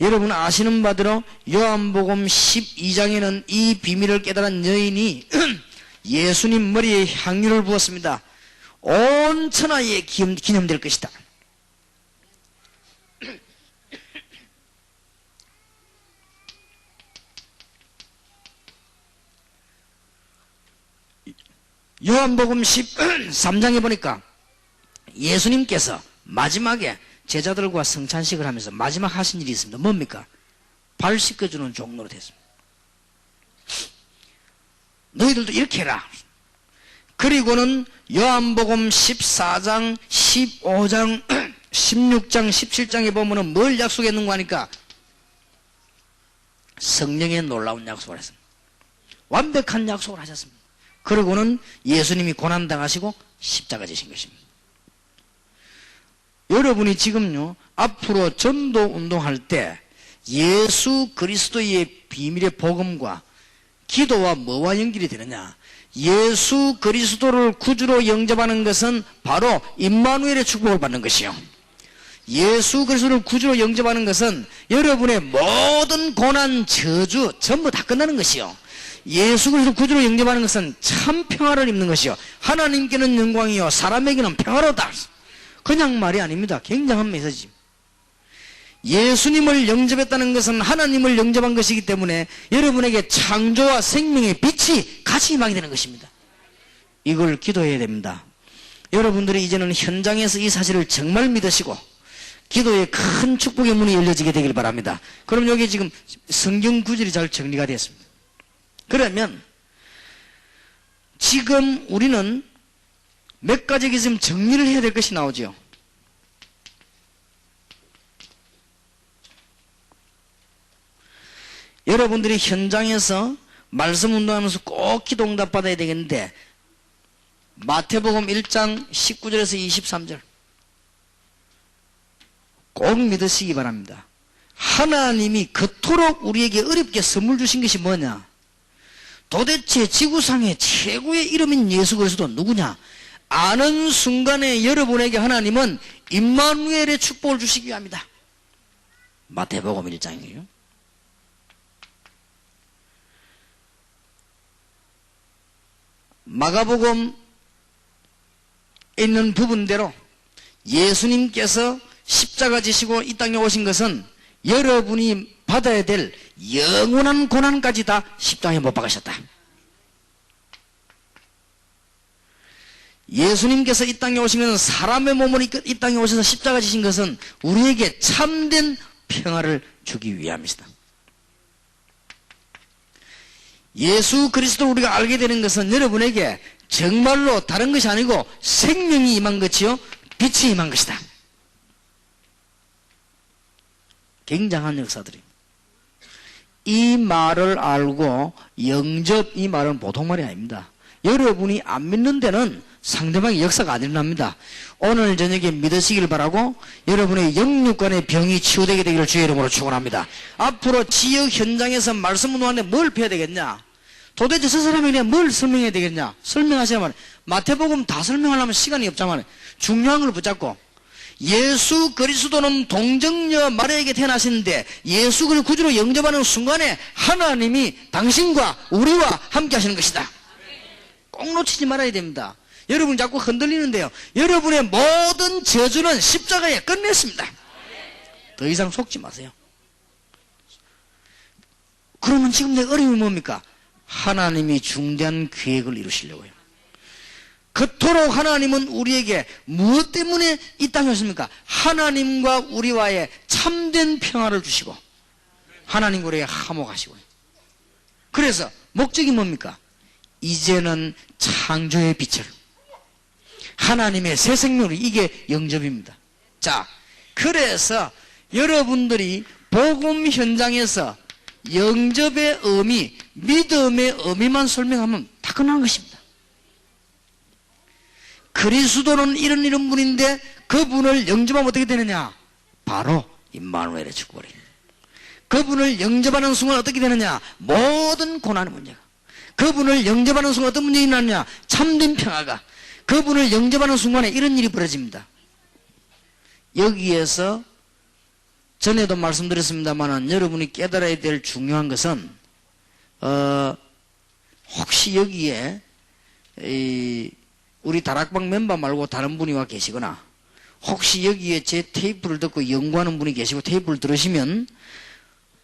여러분 아시는 바대로 요한복음 12장에는 이 비밀을 깨달은 여인이 예수님 머리에 향유를 부었습니다. 온 천하에 기념될 것이다. 요한복음 13장에 보니까 예수님께서 마지막에 제자들과 성찬식을 하면서 마지막 하신 일이 있습니다. 뭡니까? 발 씻겨주는 종로로 됐습니다. 너희들도 이렇게 해라. 그리고는 요한복음 14장, 15장, 16장, 17장에 보면은 뭘 약속했는가 하니까 성령의 놀라운 약속을 했습니다. 완벽한 약속을 하셨습니다. 그리고는 예수님이 고난당하시고 십자가 지신 것입니다. 여러분이 지금요, 앞으로 전도 운동할 때 예수 그리스도의 비밀의 복음과 기도와 뭐와 연결이 되느냐? 예수 그리스도를 구주로 영접하는 것은 바로 임마누엘의 축복을 받는 것이요. 예수 그리스도를 구주로 영접하는 것은 여러분의 모든 고난, 저주 전부 다 끝나는 것이요. 예수 그리스도 구주로 영접하는 것은 참 평화를 입는 것이요. 하나님께는 영광이요, 사람에게는 평화로다. 그냥 말이 아닙니다. 굉장한 메시지. 예수님을 영접했다는 것은 하나님을 영접한 것이기 때문에 여러분에게 창조와 생명의 빛이 같이 임하게 되는 것입니다. 이걸 기도해야 됩니다. 여러분들이 이제는 현장에서 이 사실을 정말 믿으시고 기도의 큰 축복의 문이 열려지게 되길 바랍니다. 그럼 여기 지금 성경 구절이 잘 정리가 되었습니다. 그러면 지금 우리는 몇 가지 지금 정리를 해야 될 것이 나오죠. 여러분들이 현장에서 말씀 운동하면서 꼭 기도 응답 받아야 되겠는데 마태복음 1장 19절에서 23절 꼭 믿으시기 바랍니다. 하나님이 그토록 우리에게 어렵게 선물 주신 것이 뭐냐? 도대체 지구상의 최고의 이름인 예수 그리스도 누구냐? 아는 순간에 여러분에게 하나님은 임마누엘의 축복을 주시기 위함이다. 마태복음 1장이에요. 마가복음에 있는 부분대로 예수님께서 십자가 지시고 이 땅에 오신 것은 여러분이 받아야 될 영원한 고난까지 다 십자가에 못 박으셨다. 예수님께서 이 땅에 오신 것은 사람의 몸으로 이 땅에 오셔서 십자가 지신 것은 우리에게 참된 평화를 주기 위함이다. 예수 그리스도를 우리가 알게 되는 것은 여러분에게 정말로 다른 것이 아니고 생명이 임한 것이요, 빛이 임한 것이다. 굉장한 역사들입니다. 이 말을 알고 영접, 이 말은 보통 말이 아닙니다. 여러분이 안 믿는 데는 상대방의 역사가 안 일어납니다. 오늘 저녁에 믿으시길 바라고 여러분의 영육간의 병이 치유되게 되기를 주의 이름으로 축원합니다. 앞으로 지역 현장에서 말씀 운동하는데 뭘 배워야 되겠냐? 도대체 저 사람에게 뭘 설명해야 되겠냐? 설명하셔야만. 마태복음 다 설명하려면 시간이 없자만 중요한 걸 붙잡고 예수 그리스도는 동정녀 마리아에게 태어나시는데 예수 그리스도 구주로 영접하는 순간에 하나님이 당신과 우리와 함께 하시는 것이다. 꼭 놓치지 말아야 됩니다. 여러분 자꾸 흔들리는데요, 여러분의 모든 저주는 십자가에 끝냈습니다. 더 이상 속지 마세요. 그러면 지금 내 어려움이 뭡니까? 하나님이 중대한 계획을 이루시려고요. 그토록 하나님은 우리에게 무엇 때문에 이 땅에 오십니까? 하나님과 우리와의 참된 평화를 주시고 하나님과 우리에게 화목하시고요. 그래서 목적이 뭡니까? 이제는 창조의 빛을, 하나님의 새 생명을, 이게 영접입니다. 자, 그래서 여러분들이 복음 현장에서 영접의 의미, 믿음의 의미만 설명하면 다 끝난 것입니다. 그리스도는 이런 분인데 그분을 영접하면 어떻게 되느냐? 바로 임마누엘의 축복을. 그분을 영접하는 순간 어떻게 되느냐? 모든 고난의 문제가. 그분을 영접하는 순간 어떤 문제가 일어나느냐? 참된 평화가. 그분을 영접하는 순간에 이런 일이 벌어집니다. 여기에서 전에도 말씀드렸습니다만 여러분이 깨달아야 될 중요한 것은 혹시 여기에 우리 다락방 멤버 말고 다른 분이 와 계시거나 혹시 여기에 제 테이프를 듣고 연구하는 분이 계시고 테이프를 들으시면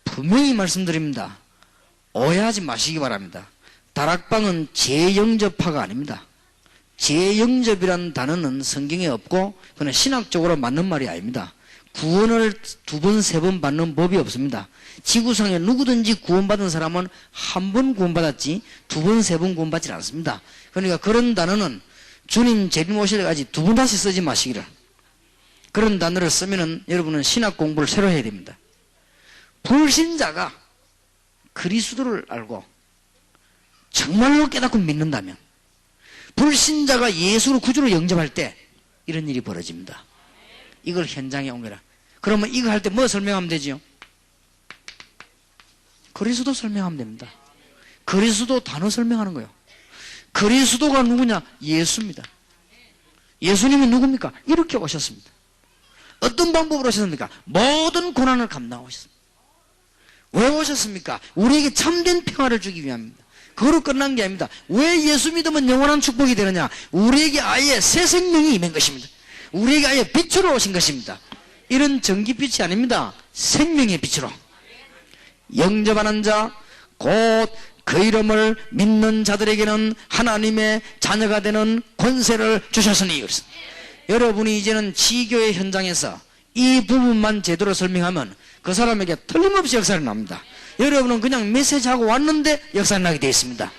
분명히 말씀드립니다. 오해하지 마시기 바랍니다. 다락방은 재영접파가 아닙니다. 재영접이라는 단어는 성경에 없고 그냥 신학적으로 맞는 말이 아닙니다. 구원을 2번, 3번 받는 법이 없습니다. 지구상에 누구든지 구원받은 사람은 한 번 구원받았지 2번, 3번 구원받지 않습니다. 그러니까 그런 단어는 주님 재림 오실 때까지 2번 다시 쓰지 마시기를. 그런 단어를 쓰면은 여러분은 신학 공부를 새로 해야 됩니다. 불신자가 그리스도를 알고 정말로 깨닫고 믿는다면, 불신자가 예수를 구주로 영접할 때 이런 일이 벌어집니다. 이걸 현장에 옮겨라. 그러면 이거 할 때 뭐 설명하면 되지요? 그리스도 설명하면 됩니다. 그리스도 단어 설명하는 거예요. 그리스도가 누구냐? 예수입니다. 예수님이 누굽니까? 이렇게 오셨습니다. 어떤 방법으로 오셨습니까? 모든 고난을 감당하고 오셨습니다. 왜 오셨습니까? 우리에게 참된 평화를 주기 위함입니다. 그거로 끝난 게 아닙니다. 왜 예수 믿으면 영원한 축복이 되느냐? 우리에게 아예 새 생명이 임한 것입니다. 우리에게 아예 빛으로 오신 것입니다. 이런 전기빛이 아닙니다. 생명의 빛으로. 영접하는 자, 곧 그 이름을 믿는 자들에게는 하나님의 자녀가 되는 권세를 주셨으니. 그래서 여러분이 이제는 지교의 현장에서 이 부분만 제대로 설명하면 그 사람에게 틀림없이 역사를 납니다. 여러분은 그냥 메시지하고 왔는데 역사를 나게 되어 있습니다.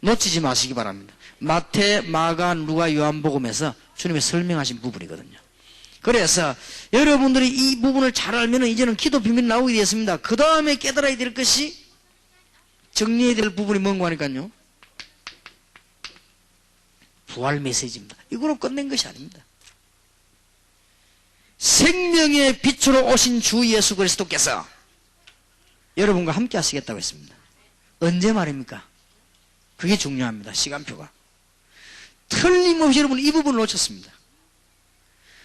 놓치지 마시기 바랍니다. 마태, 마가, 누가, 요한복음에서 주님이 설명하신 부분이거든요. 그래서 여러분들이 이 부분을 잘 알면 이제는 기도 비밀이 나오게 되었습니다. 그 다음에 깨달아야 될 것이, 정리해야 될 부분이 뭔가 하니까요, 부활 메시지입니다. 이거로 끝낸 것이 아닙니다. 생명의 빛으로 오신 주 예수 그리스도께서 여러분과 함께 하시겠다고 했습니다. 언제 말입니까? 그게 중요합니다. 시간표가. 틀림없이 여러분 이 부분을 놓쳤습니다.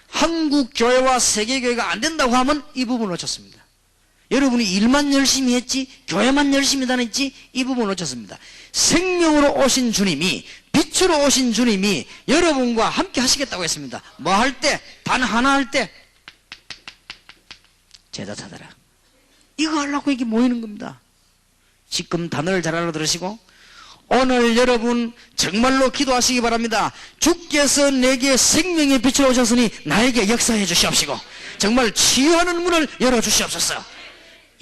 한국 교회와 세계 교회가 안 된다고 하면 이 부분을 놓쳤습니다. 여러분이 일만 열심히 했지, 교회만 열심히 다녔지, 이 부분을 놓쳤습니다. 생명으로 오신 주님이, 빛으로 오신 주님이 여러분과 함께 하시겠다고 했습니다. 뭐 할 때? 단 하나 할 때? 제자 찾아라. 이거 하려고 이게 모이는 겁니다. 지금 단어를 잘 알아들으시고 오늘 여러분 정말로 기도하시기 바랍니다. 주께서 내게 생명의 빛으로 오셨으니 나에게 역사해 주시옵시고 정말 치유하는 문을 열어주시옵소서.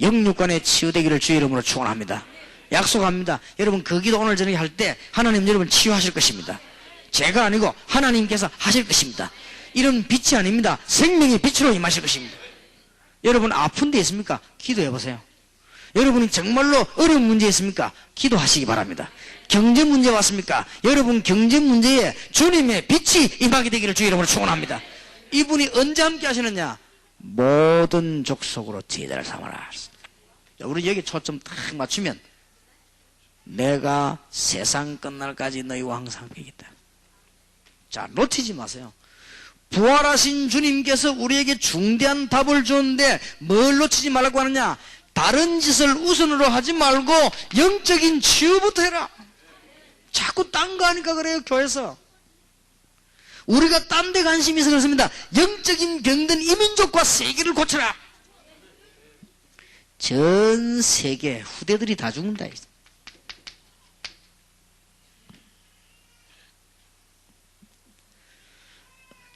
영육간에 치유되기를 주의 이름으로 축원합니다. 약속합니다. 여러분 그 기도 오늘 저녁에 할 때 하나님 여러분 치유하실 것입니다. 제가 아니고 하나님께서 하실 것입니다. 이런 빛이 아닙니다. 생명의 빛으로 임하실 것입니다. 여러분 아픈 데 있습니까? 기도해 보세요. 여러분이 정말로 어려운 문제 있습니까? 기도하시기 바랍니다. 경제 문제 왔습니까? 여러분 경제 문제에 주님의 빛이 임하게 되기를 주의 이름으로 축원합니다. 이분이 언제 함께 하시느냐? 모든 족속으로 제자를 삼아라. 우리 여기 초점 딱 맞추면 내가 세상 끝날까지 너희와 항상 함께 있다. 자, 놓치지 마세요. 부활하신 주님께서 우리에게 중대한 답을 주는데 뭘 놓치지 말라고 하느냐? 다른 짓을 우선으로 하지 말고 영적인 치유부터 해라. 자꾸 딴 거 하니까 그래요. 교회에서 우리가 딴 데 관심이 있어서 그렇습니다. 영적인 병든 이민족과 세계를 고쳐라. 전 세계 후대들이 다 죽는다.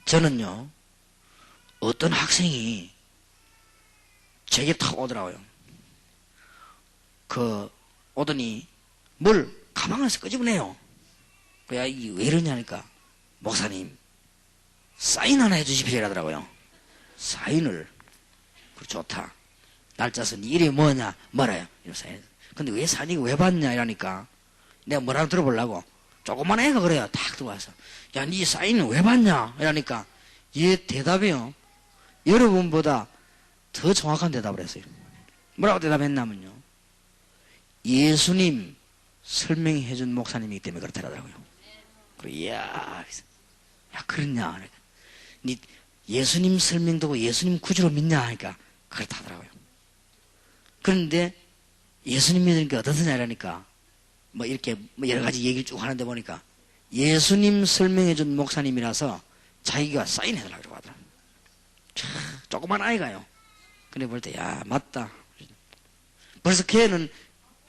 저는요, 어떤 학생이 제게 탁 오더라고요. 오더니 뭘 가방에서 끄집어내요. 그야 이게 왜 이러냐니까, 목사님 사인 하나 해주십시오 이러더라고요. 사인을? 그 좋다. 날짜서 네 이름이 뭐냐? 뭐라요? 이런 사인. 근데 왜 사인이 왜 받냐 이러니까 내가 뭐라고 들어보려고 조그만 애가 그래요. 탁 들어와서 야, 네 사인은 왜 받냐? 이러니까 얘 대답이요, 여러분보다 더 정확한 대답을 했어요. 뭐라고 대답했냐면요, 예수님 설명해준 목사님이기 때문에 그렇더라고요. 그래, 이야, 야, 그렇냐? 그러니까, 니 예수님 설명 듣고 예수님 구주로 믿냐? 하니까 그렇다더라고요. 그런데 예수님 믿으니까 어떻느냐? 이러니까 뭐 이렇게 뭐 여러 가지 얘기를 쭉 하는데 보니까 예수님 설명해준 목사님이라서 자기가 사인해달라고 하더라고요. 조그만 아이가요. 근데 볼 때, 야, 맞다. 벌써 걔는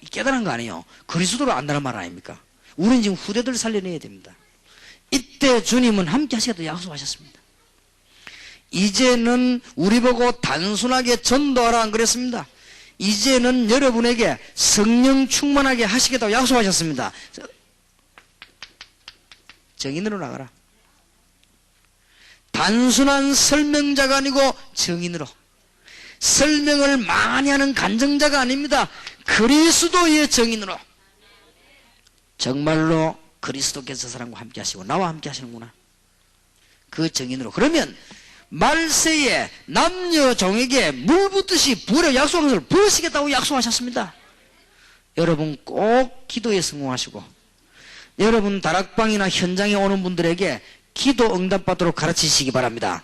깨달은 거 아니에요. 그리스도로 안다는 말 아닙니까? 우리는 지금 후대들 살려내야 됩니다. 이때 주님은 함께 하시겠다고 약속하셨습니다. 이제는 우리 보고 단순하게 전도하라 안 그랬습니다. 이제는 여러분에게 성령 충만하게 하시겠다고 약속하셨습니다. 정인으로 나가라. 단순한 설명자가 아니고 정인으로. 설명을 많이 하는 간증자가 아닙니다. 그리스도의 정인으로. 정말로 그리스도께서 사람과 함께 하시고 나와 함께 하시는구나. 그 정인으로. 그러면 말세에 남녀 종에게 물 붓듯이 부으려 약속한 것을 부으시겠다고 약속하셨습니다. 여러분 꼭 기도에 성공하시고 여러분 다락방이나 현장에 오는 분들에게 기도 응답받도록 가르치시기 바랍니다.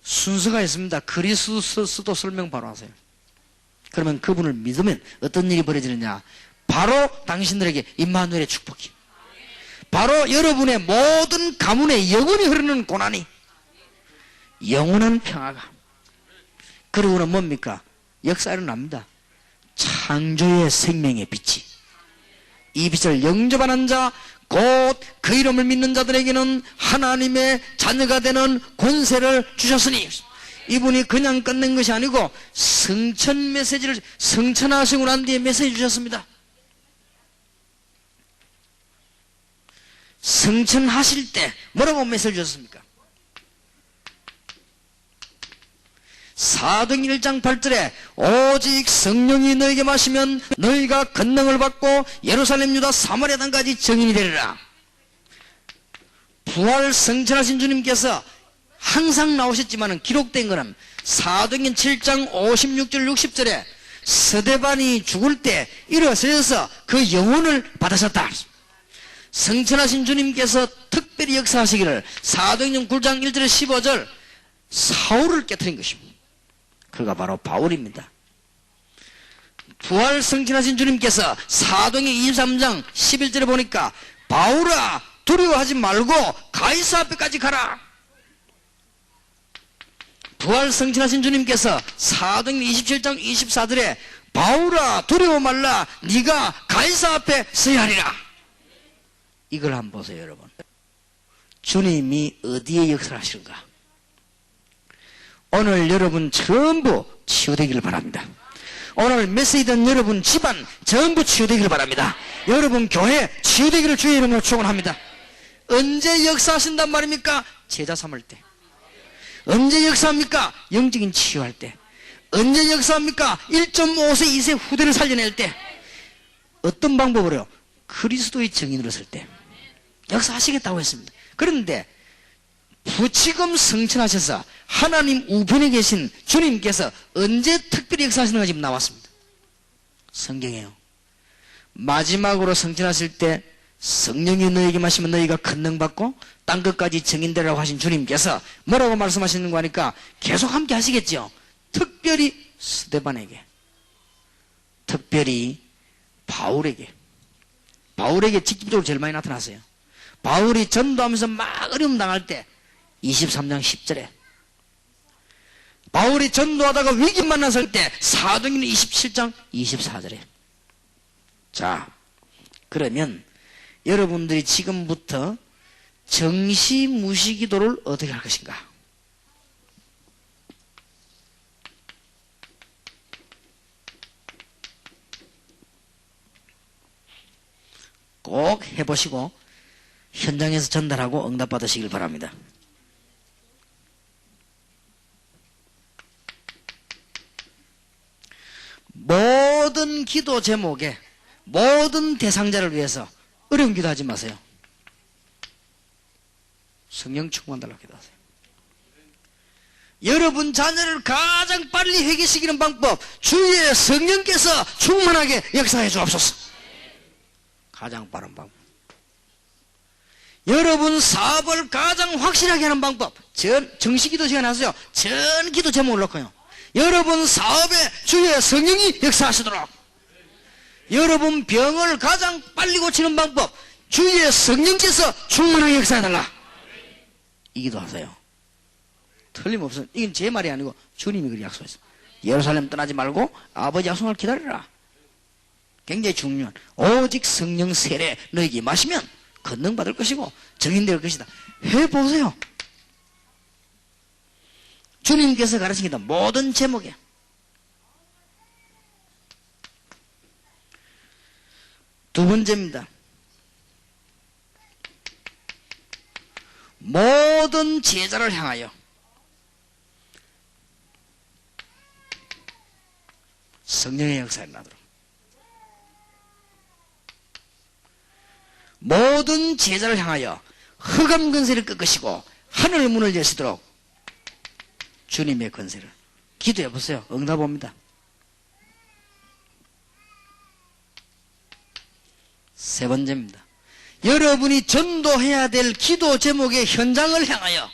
순서가 있습니다. 그리스도 설명 바로 하세요. 그러면 그분을 믿으면 어떤 일이 벌어지느냐. 바로 당신들에게 임마누엘의 축복이, 바로 여러분의 모든 가문에 영원히 흐르는 고난이, 영원한 평화가, 그리고는 뭡니까? 역사 일어납니다. 창조의 생명의 빛이, 이 빛을 영접하는 자, 곧 그 이름을 믿는 자들에게는 하나님의 자녀가 되는 권세를 주셨으니, 이분이 그냥 끝낸 것이 아니고 성천 메시지를 성천하시고 난 뒤에 메시지 주셨습니다. 성천하실 때 뭐라고 메시지 주셨습니까? 사도행 1장 8절에 오직 성령이 너에게 마시면 너희가 권능을 받고 예루살렘 유다 사마리아 땅까지 증인이 되리라. 부활 성천하신 주님께서 항상 나오셨지만 기록된 것은 사도행전 7장 56절 60절에 스데반이 죽을 때 일어서서 그 영혼을 받으셨다. 성천하신 주님께서 특별히 역사하시기를 사도행전 9장 1절에 15절 사울을 깨뜨린 것입니다. 그가 바로 바울입니다. 부활 성천하신 주님께서 사도행전 23장 11절에 보니까 바울아 두려워하지 말고 가이사 앞에까지 가라. 부활 성천하신 주님께서 사도행전 27장 24절에 바울아 두려워 말라 네가 가이사 앞에 서야 하리라. 이걸 한번 보세요. 여러분, 주님이 어디에 역사를 하시는가. 오늘 여러분 전부 치유되기를 바랍니다. 오늘 메시지 듣는 여러분 집안 전부 치유되기를 바랍니다. 여러분 교회 치유되기를 주의 이름으로 축원합니다. 언제 역사하신단 말입니까? 제자 삼을 때. 언제 역사합니까? 영적인 치유할 때. 언제 역사합니까? 1.5세 2세 후대를 살려낼 때. 어떤 방법으로요? 그리스도의 증인으로 설 때 역사하시겠다고 했습니다. 그런데 부치금 성천하셔서 하나님 우편에 계신 주님께서 언제 특별히 역사하시는가 지금 나왔습니다. 성경에요. 마지막으로 성천하실 때 성령이 너에게 마시면 너희가 권능 받고 땅끝까지 증인되라고 하신 주님께서 뭐라고 말씀하시는 거 하니까 계속 함께 하시겠죠. 특별히 스데반에게, 특별히 바울에게 직접적으로 제일 많이 나타났어요. 바울이 전도하면서 막 어려움 당할 때 23장 10절에, 바울이 전도하다가 위기 만났을 때 사도행전 27장 24절에. 자, 그러면 여러분들이 지금부터 정시무시 기도를 어떻게 할 것인가? 꼭 해보시고 현장에서 전달하고 응답받으시길 바랍니다. 모든 기도 제목에 모든 대상자를 위해서 어려운 기도하지 마세요. 성령 충만 달라고 기도하세요. 여러분 자녀를 가장 빨리 회개시키는 방법, 주의 성령께서 충만하게 역사해 주옵소서. 가장 빠른 방법. 여러분 사업을 가장 확실하게 하는 방법, 정시기도 시간 하세요. 전 기도 제목을 놓고요. 여러분 사업에 주의 성령이 역사하시도록. 여러분 병을 가장 빨리 고치는 방법, 주의 성령께서 충만하게 역사해달라. 이 기도하세요. 틀림없어요. 이건 제 말이 아니고 주님이 그렇게 약속했어요. 예루살렘 떠나지 말고 아버지 약속을 기다리라. 굉장히 중요한, 오직 성령 세례 너에게 마시면 건능받을 것이고 정인될 것이다. 해보세요. 주님께서 가르치는 모든 제목에 두 번째입니다. 모든 제자를 향하여 성령의 역사가 나도록 모든 제자를 향하여 흑암 권세를 꺾으시고 하늘 문을 여시도록 주님의 권세를 기도해 보세요. 응답 옵니다. 세 번째입니다. 여러분이 전도해야 될 기도 제목의 현장을 향하여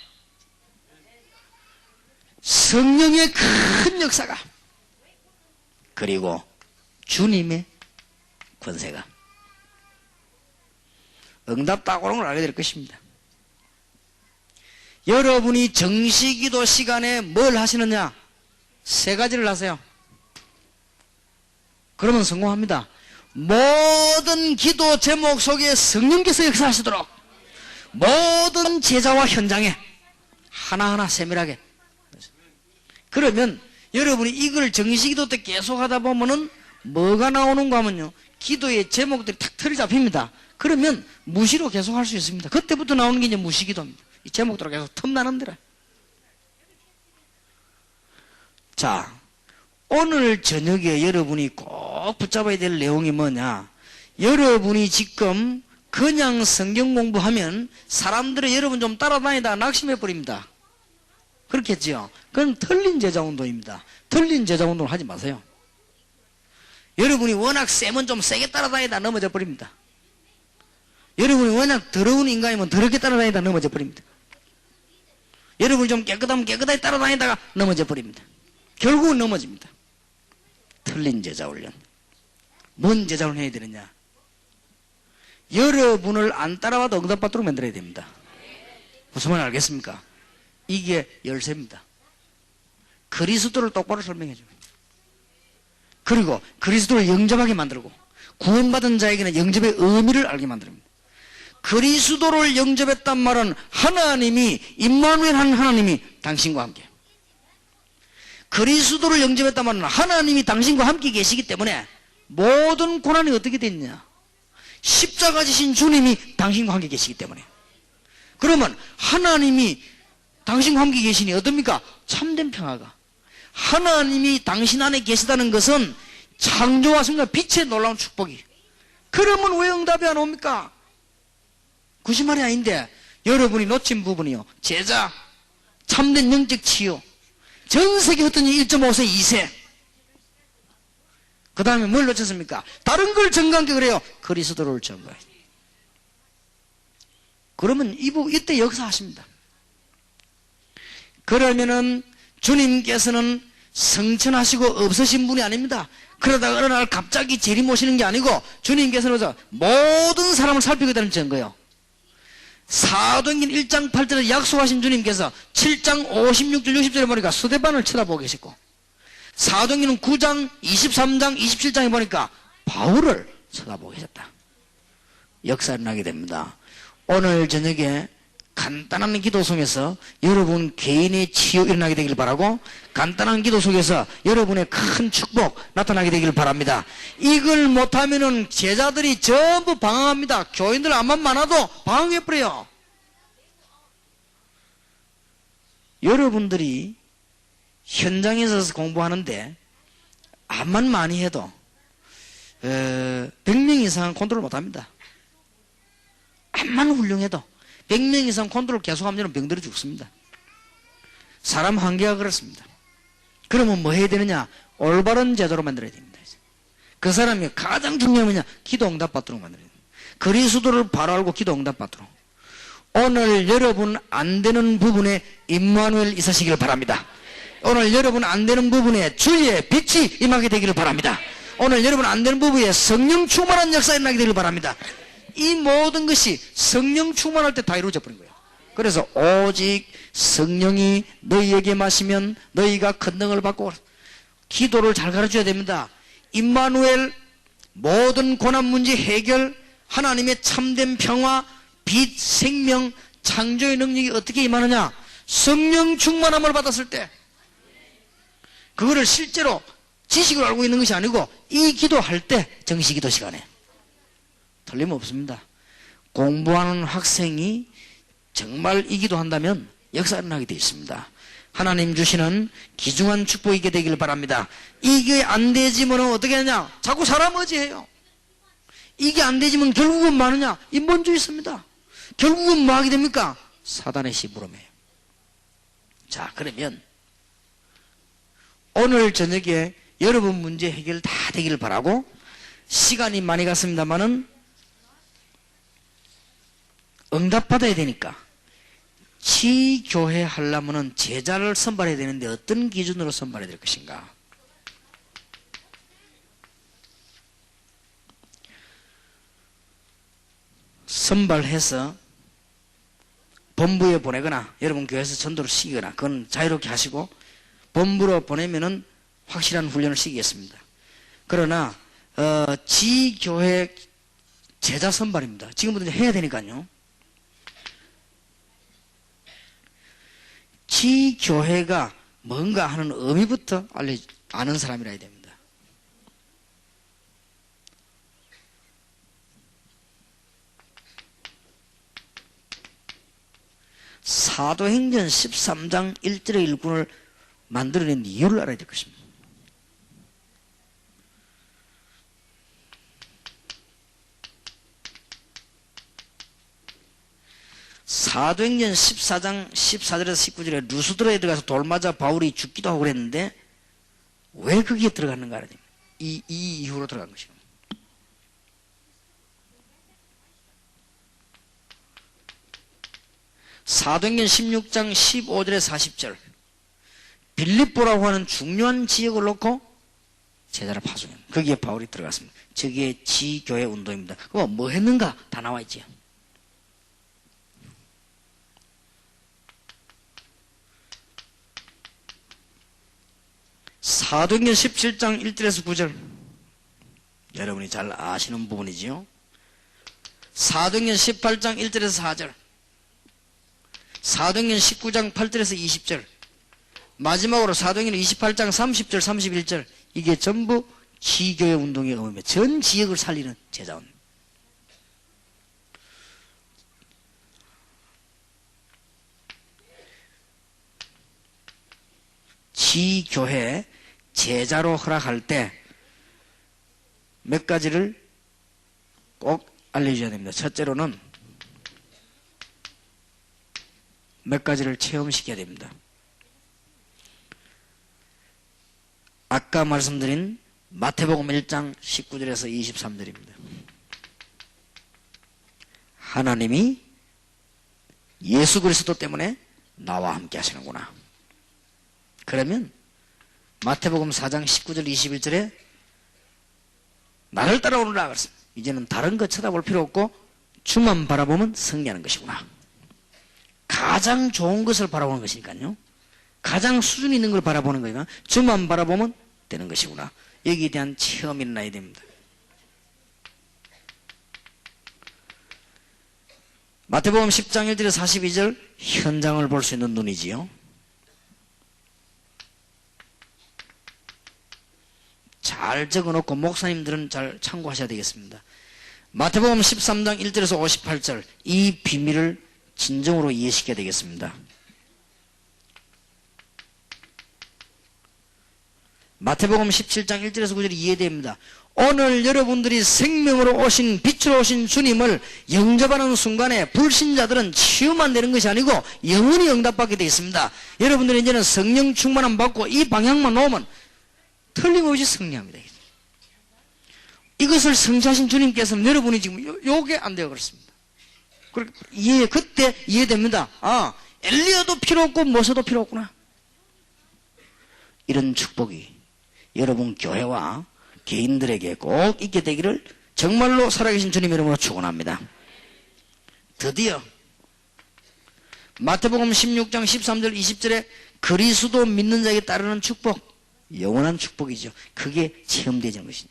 성령의 큰 역사가 그리고 주님의 권세가 응답 따고는 걸 알게 될 것입니다. 여러분이 정시기도 시간에 뭘 하시느냐? 세 가지를 하세요. 그러면 성공합니다. 모든 기도 제목 속에 성령께서 역사하시도록 모든 제자와 현장에 하나하나 세밀하게. 그러면 여러분이 이걸 정시기도 때 계속 하다 보면은 뭐가 나오는가 하면요, 기도의 제목들이 탁 틀이 잡힙니다. 그러면 무시로 계속 할 수 있습니다. 그때부터 나오는 게 이제 무시기도입니다. 이 제목대로 계속 틈나는 데라. 자, 오늘 저녁에 여러분이 꼭 붙잡아야 될 내용이 뭐냐? 여러분이 지금 그냥 성경 공부하면 사람들이 여러분 좀 따라다니다가 낙심해버립니다. 그렇겠지요? 그건 틀린 제자운동입니다. 틀린 제자운동을 하지 마세요. 여러분이 워낙 세면 좀 세게 따라다니다 넘어져 버립니다. 여러분이 워낙 더러운 인간이면 더럽게 따라다니다 넘어져 버립니다. 여러분이 좀 깨끗하면 깨끗하게 따라다니다가 넘어져 버립니다. 결국은 넘어집니다. 틀린 제자 훈련. 뭔 제자 훈련 해야 되느냐? 여러분을 안 따라와도 응답받도록 만들어야 됩니다. 무슨 말 알겠습니까? 이게 열쇠입니다. 그리스도를 똑바로 설명해 줍니다. 그리고 그리스도를 영접하게 만들고 구원받은 자에게는 영접의 의미를 알게 만듭니다. 그리스도를 영접했단 말은 하나님이 임마누엘 한 하나님이 당신과 함께, 그리스도를 영접했단 말은 하나님이 당신과 함께 계시기 때문에 모든 고난이 어떻게 됐냐? 십자가 지신 주님이 당신과 함께 계시기 때문에. 그러면 하나님이 당신과 함께 계시니 어떻습니까? 참된 평화가. 하나님이 당신 안에 계시다는 것은 창조와 성과 빛의 놀라운 축복이. 그러면 왜 응답이 안 옵니까? 거짓말이 아닌데 여러분이 놓친 부분이요, 제자, 참된 영적 치유, 전 세계 흩어진 1.5세 2세, 그 다음에 뭘 놓쳤습니까? 다른 걸 정강게 그래요. 그리스도를 정강해. 그러면 이때 역사하십니다. 그러면은 주님께서는 성천하시고 없으신 분이 아닙니다. 그러다가 어느 날 갑자기 재림오시는 게 아니고 주님께서는 모든 사람을 살피겠다는 증거예요. 사도행전 1장 8절에 약속하신 주님께서 7장 56절 60절에 보니까 스데반을 쳐다보고 계시고, 사도행전 9장 23장 27장에 보니까 바울을 쳐다보고 계셨다. 역사를 나게 됩니다. 오늘 저녁에 간단한 기도 속에서 여러분 개인의 치유 일어나게 되길 바라고, 간단한 기도 속에서 여러분의 큰 축복 나타나게 되길 바랍니다. 이걸 못하면은 제자들이 전부 방황합니다. 교인들 암만 많아도 방황해버려요. 여러분들이 현장에서 공부하는데 암만 많이 해도 100명 이상은 컨트롤 못합니다. 암만 훌륭해도 100명 이상 컨트롤 계속하면 병들어 죽습니다. 사람 한계가 그렇습니다. 그러면 뭐 해야 되느냐? 올바른 제도로 만들어야 됩니다. 그 사람이 가장 중요한 뭐냐? 기도 응답 받도록 만들어야 됩니다. 그리스도를 바로 알고 기도 응답 받도록. 오늘 여러분 안 되는 부분에 임마누엘 있으시길 바랍니다. 오늘 여러분 안 되는 부분에 주의 빛이 임하게 되기를 바랍니다. 오늘 여러분 안 되는 부분에 성령 충만한 역사가 일어나게 되기를 바랍니다. 이 모든 것이 성령 충만할 때 다 이루어져 버린 거예요. 그래서 오직 성령이 너희에게 마시면 너희가 큰 능을 받고, 기도를 잘 가르쳐야 됩니다. 임마누엘, 모든 고난 문제 해결, 하나님의 참된 평화, 빛, 생명, 창조의 능력이 어떻게 임하느냐? 성령 충만함을 받았을 때. 그거를 실제로 지식으로 알고 있는 것이 아니고 이 기도할 때, 정시기도 시간에. 틀림없습니다. 공부하는 학생이 정말 이 기도한다면 역사가 일어나게 되어 있습니다. 하나님 주시는 귀중한 축복이 있게 되기를 바랍니다. 이게 안 되지면 어떻게 하냐? 자꾸 사람 의지해요. 이게 안 되지면 결국은 뭐하느냐? 인본주의 있습니다. 결국은 뭐 하게 됩니까? 사단의 심부름이에요. 자, 그러면 오늘 저녁에 여러분 문제 해결 다 되기를 바라고, 시간이 많이 갔습니다만은 응답받아야 되니까 지교회 하려면은 제자를 선발해야 되는데 어떤 기준으로 선발해야 될 것인가? 선발해서 본부에 보내거나 여러분 교회에서 전도를 시키거나 그건 자유롭게 하시고, 본부로 보내면은 확실한 훈련을 시키겠습니다. 그러나 지교회 제자 선발입니다. 지금부터 해야 되니까요. 지교회가 뭔가 하는 의미부터 아는 사람이라 해야 됩니다. 사도행전 13장 1절의 1군을 만들어낸 이유를 알아야 될 것입니다. 사도행전 14장 14절에서 19절에 루스드라에 들어가서 돌 맞아 바울이 죽기도 하고 그랬는데 왜 거기에 들어갔는가 알아야 됩니다. 이 이후로 들어간 것이고, 사도행전 16장 15절에 40절 빌립보라고 하는 중요한 지역을 놓고 제자를 파송해요. 거기에 바울이 들어갔습니다. 저게 지교회 운동입니다. 그거 뭐 했는가 다 나와 있지요. 사도행전 17장 1절에서 9절 여러분이 잘 아시는 부분이지요. 사도행전 18장 1절에서 4절, 사도행전 19장 8절에서 20절, 마지막으로 사도행전 28장 30절 31절, 이게 전부 지교회 운동의 의미입니다. 전 지역을 살리는 제자원. 지교회 제자로 허락할 때 몇 가지를 꼭 알려줘야 됩니다. 첫째로는 몇 가지를 체험시켜야 됩니다. 아까 말씀드린 마태복음 1장 19절에서 23절입니다. 하나님이 예수 그리스도 때문에 나와 함께 하시는구나. 그러면 마태복음 4장 19절 21절에 나를 따라오느라 그랬습니다. 이제는 다른 것 쳐다볼 필요 없고 주만 바라보면 승리하는 것이구나. 가장 좋은 것을 바라보는 것이니까요. 가장 수준 있는 걸 바라보는 거니까 주만 바라보면 되는 것이구나. 여기에 대한 체험이 일어나야 됩니다. 마태복음 10장 1절에 42절 현장을 볼 수 있는 눈이지요. 잘 적어놓고 목사님들은 잘 참고하셔야 되겠습니다. 마태복음 13장 1절에서 58절 이 비밀을 진정으로 이해시켜야 되겠습니다. 마태복음 17장 1절에서 9절이 이해됩니다. 오늘 여러분들이 생명으로 오신 빛으로 오신 주님을 영접하는 순간에 불신자들은 치유만 되는 것이 아니고 영원히 응답받게 되어 있습니다. 여러분들은 이제는 성령 충만함 받고 이 방향만 놓으면 틀림없이 승리합니다. 이것을 성취하신 주님께서는 여러분이 지금 요게 안 돼요. 그렇습니다. 그때 이해됩니다. 아, 엘리야도 필요 없고 모세도 필요 없구나. 이런 축복이 여러분 교회와 개인들에게 꼭 있게 되기를 정말로 살아계신 주님 이름으로 축원합니다. 드디어 마태복음 16장 13절 20절에 그리스도 믿는 자에게 따르는 축복, 영원한 축복이죠. 그게 체험되는 것이죠.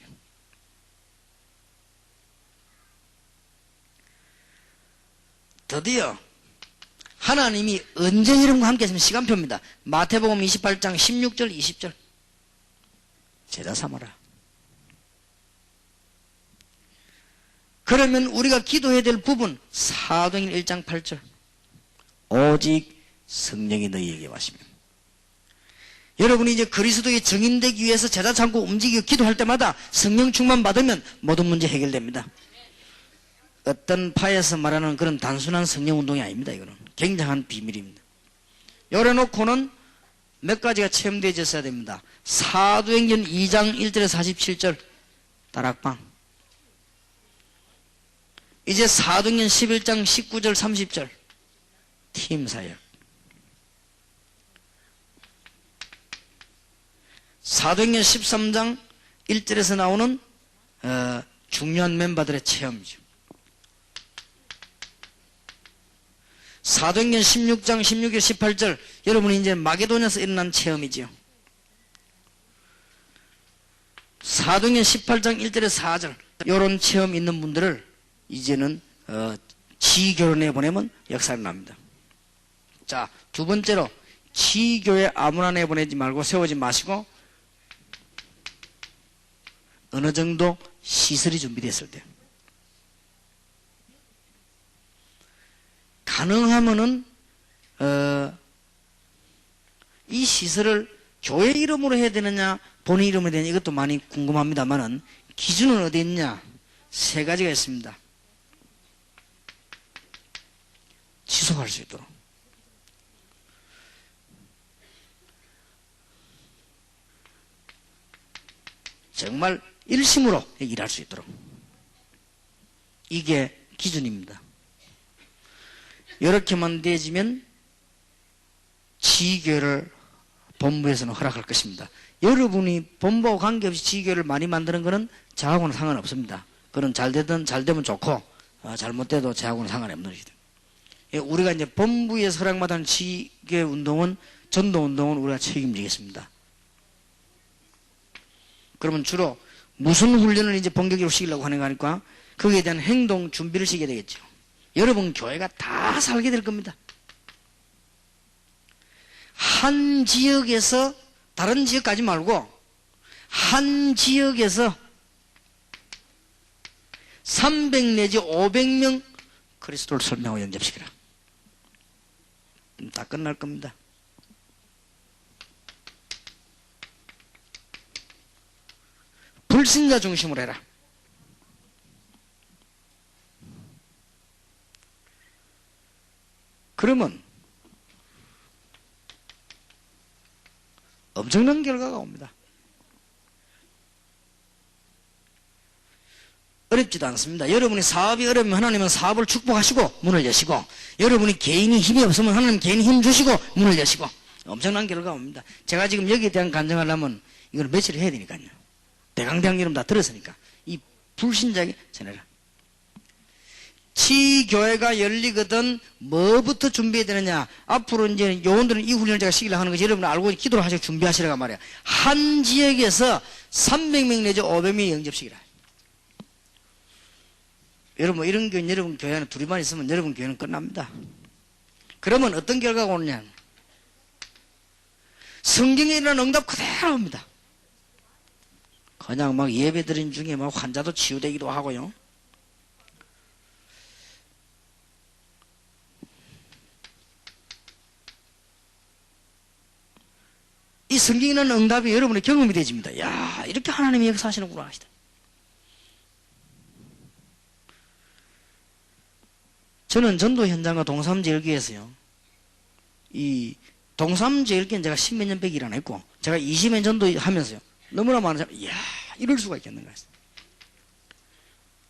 드디어 하나님이 언제 여러분과 함께 했으면 시간표입니다. 마태복음 28장 16절 20절 제자 삼아라. 그러면 우리가 기도해야 될 부분 사도행전 1장 8절 오직 성령이 너희에게 와시면 여러분이 이제 그리스도의 증인되기 위해서 제자 삼고 움직이고 기도할 때마다 성령 충만 받으면 모든 문제 해결됩니다. 어떤 파에서 말하는 그런 단순한 성령 운동이 아닙니다. 이거는 굉장한 비밀입니다. 요래 놓고는 몇 가지가 체험되어졌어야 됩니다. 사도행전 2장 1절에서 47절 다락방. 이제 사도행전 11장 19절 30절 팀사역. 사도행전 13장 1절에서 나오는 중요한 멤버들의 체험이죠. 사도행전 16장 16절 18절 여러분이 이제 마게도냐에서 일어난 체험이지요. 사도행전 18장 1절에서 4절 이런 체험 있는 분들을 이제는 지교련에 보내면 역사를 납니다. 자, 두 번째로 지교에 아무나 내보내지 말고 세우지 마시고 어느 정도 시설이 준비됐을 때 가능하면은 이 시설을 교회 이름으로 해야 되느냐 본인 이름으로 해야 되느냐 이것도 많이 궁금합니다만은 기준은 어디 있냐? 세 가지가 있습니다. 지속할 수 있도록 정말 일심으로 일할 수 있도록 이게 기준입니다. 이렇게만 되어지면 지교를 본부에서는 허락할 것입니다. 여러분이 본부와 관계없이 지교를 많이 만드는 것은 저하고는 상관없습니다. 그건 잘 되면 좋고 잘못돼도 저하고는 상관이 없는 것이다. 우리가 이제 본부에서 허락받은 지교 운동은 전도 운동은 우리가 책임지겠습니다. 그러면 주로 무슨 훈련을 이제 본격적으로 시키려고 하는 거니까 거기에 대한 행동 준비를 시켜야 되겠죠. 여러분 교회가 다 살게 될 겁니다. 한 지역에서 다른 지역 가지 말고 한 지역에서 300 내지 500명 그리스도를 설명하고 영접시키라. 다 끝날 겁니다. 불신자 중심으로 해라. 그러면 엄청난 결과가 옵니다. 어렵지도 않습니다. 여러분이 사업이 어려우면 하나님은 사업을 축복하시고 문을 여시고 여러분이 개인이 힘이 없으면 하나님 개인이 힘 주시고 문을 여시고 엄청난 결과가 옵니다. 제가 지금 여기에 대한 간증하려면 이걸 며칠 해야 되니까요. 대강대강 여러분 다 들었으니까 이 불신자에게 전해라. 지교회가 열리거든 뭐부터 준비해야 되느냐. 앞으로 이제 요원들은 이 훈련을 제가 시키려고 하는 것이 여러분 알고 기도를 하시고 준비하시라고 말이야. 한 지역에서 300명 내지 500명이 영접시키라. 여러분 이런 교회 여러분 교회 안에 둘이만 있으면 여러분 교회는 끝납니다. 그러면 어떤 결과가 오느냐. 성경에 일어난 응답 그대로 옵니다. 그냥 막 예배드린 중에 막 환자도 치유되기도 하고요. 이 성경에 있는 응답이 여러분의 경험이 되집니다. 야, 이렇게 하나님이 역사하시는구나 하시다. 저는 전도 현장과 동삼제일교회에서요. 이 동삼제일교회는 제가 10몇 년 밖에 일 안 했고 제가 20년 전도하면서요. 너무나 많은 사람, 이야, 이럴 수가 있겠는가 했어요.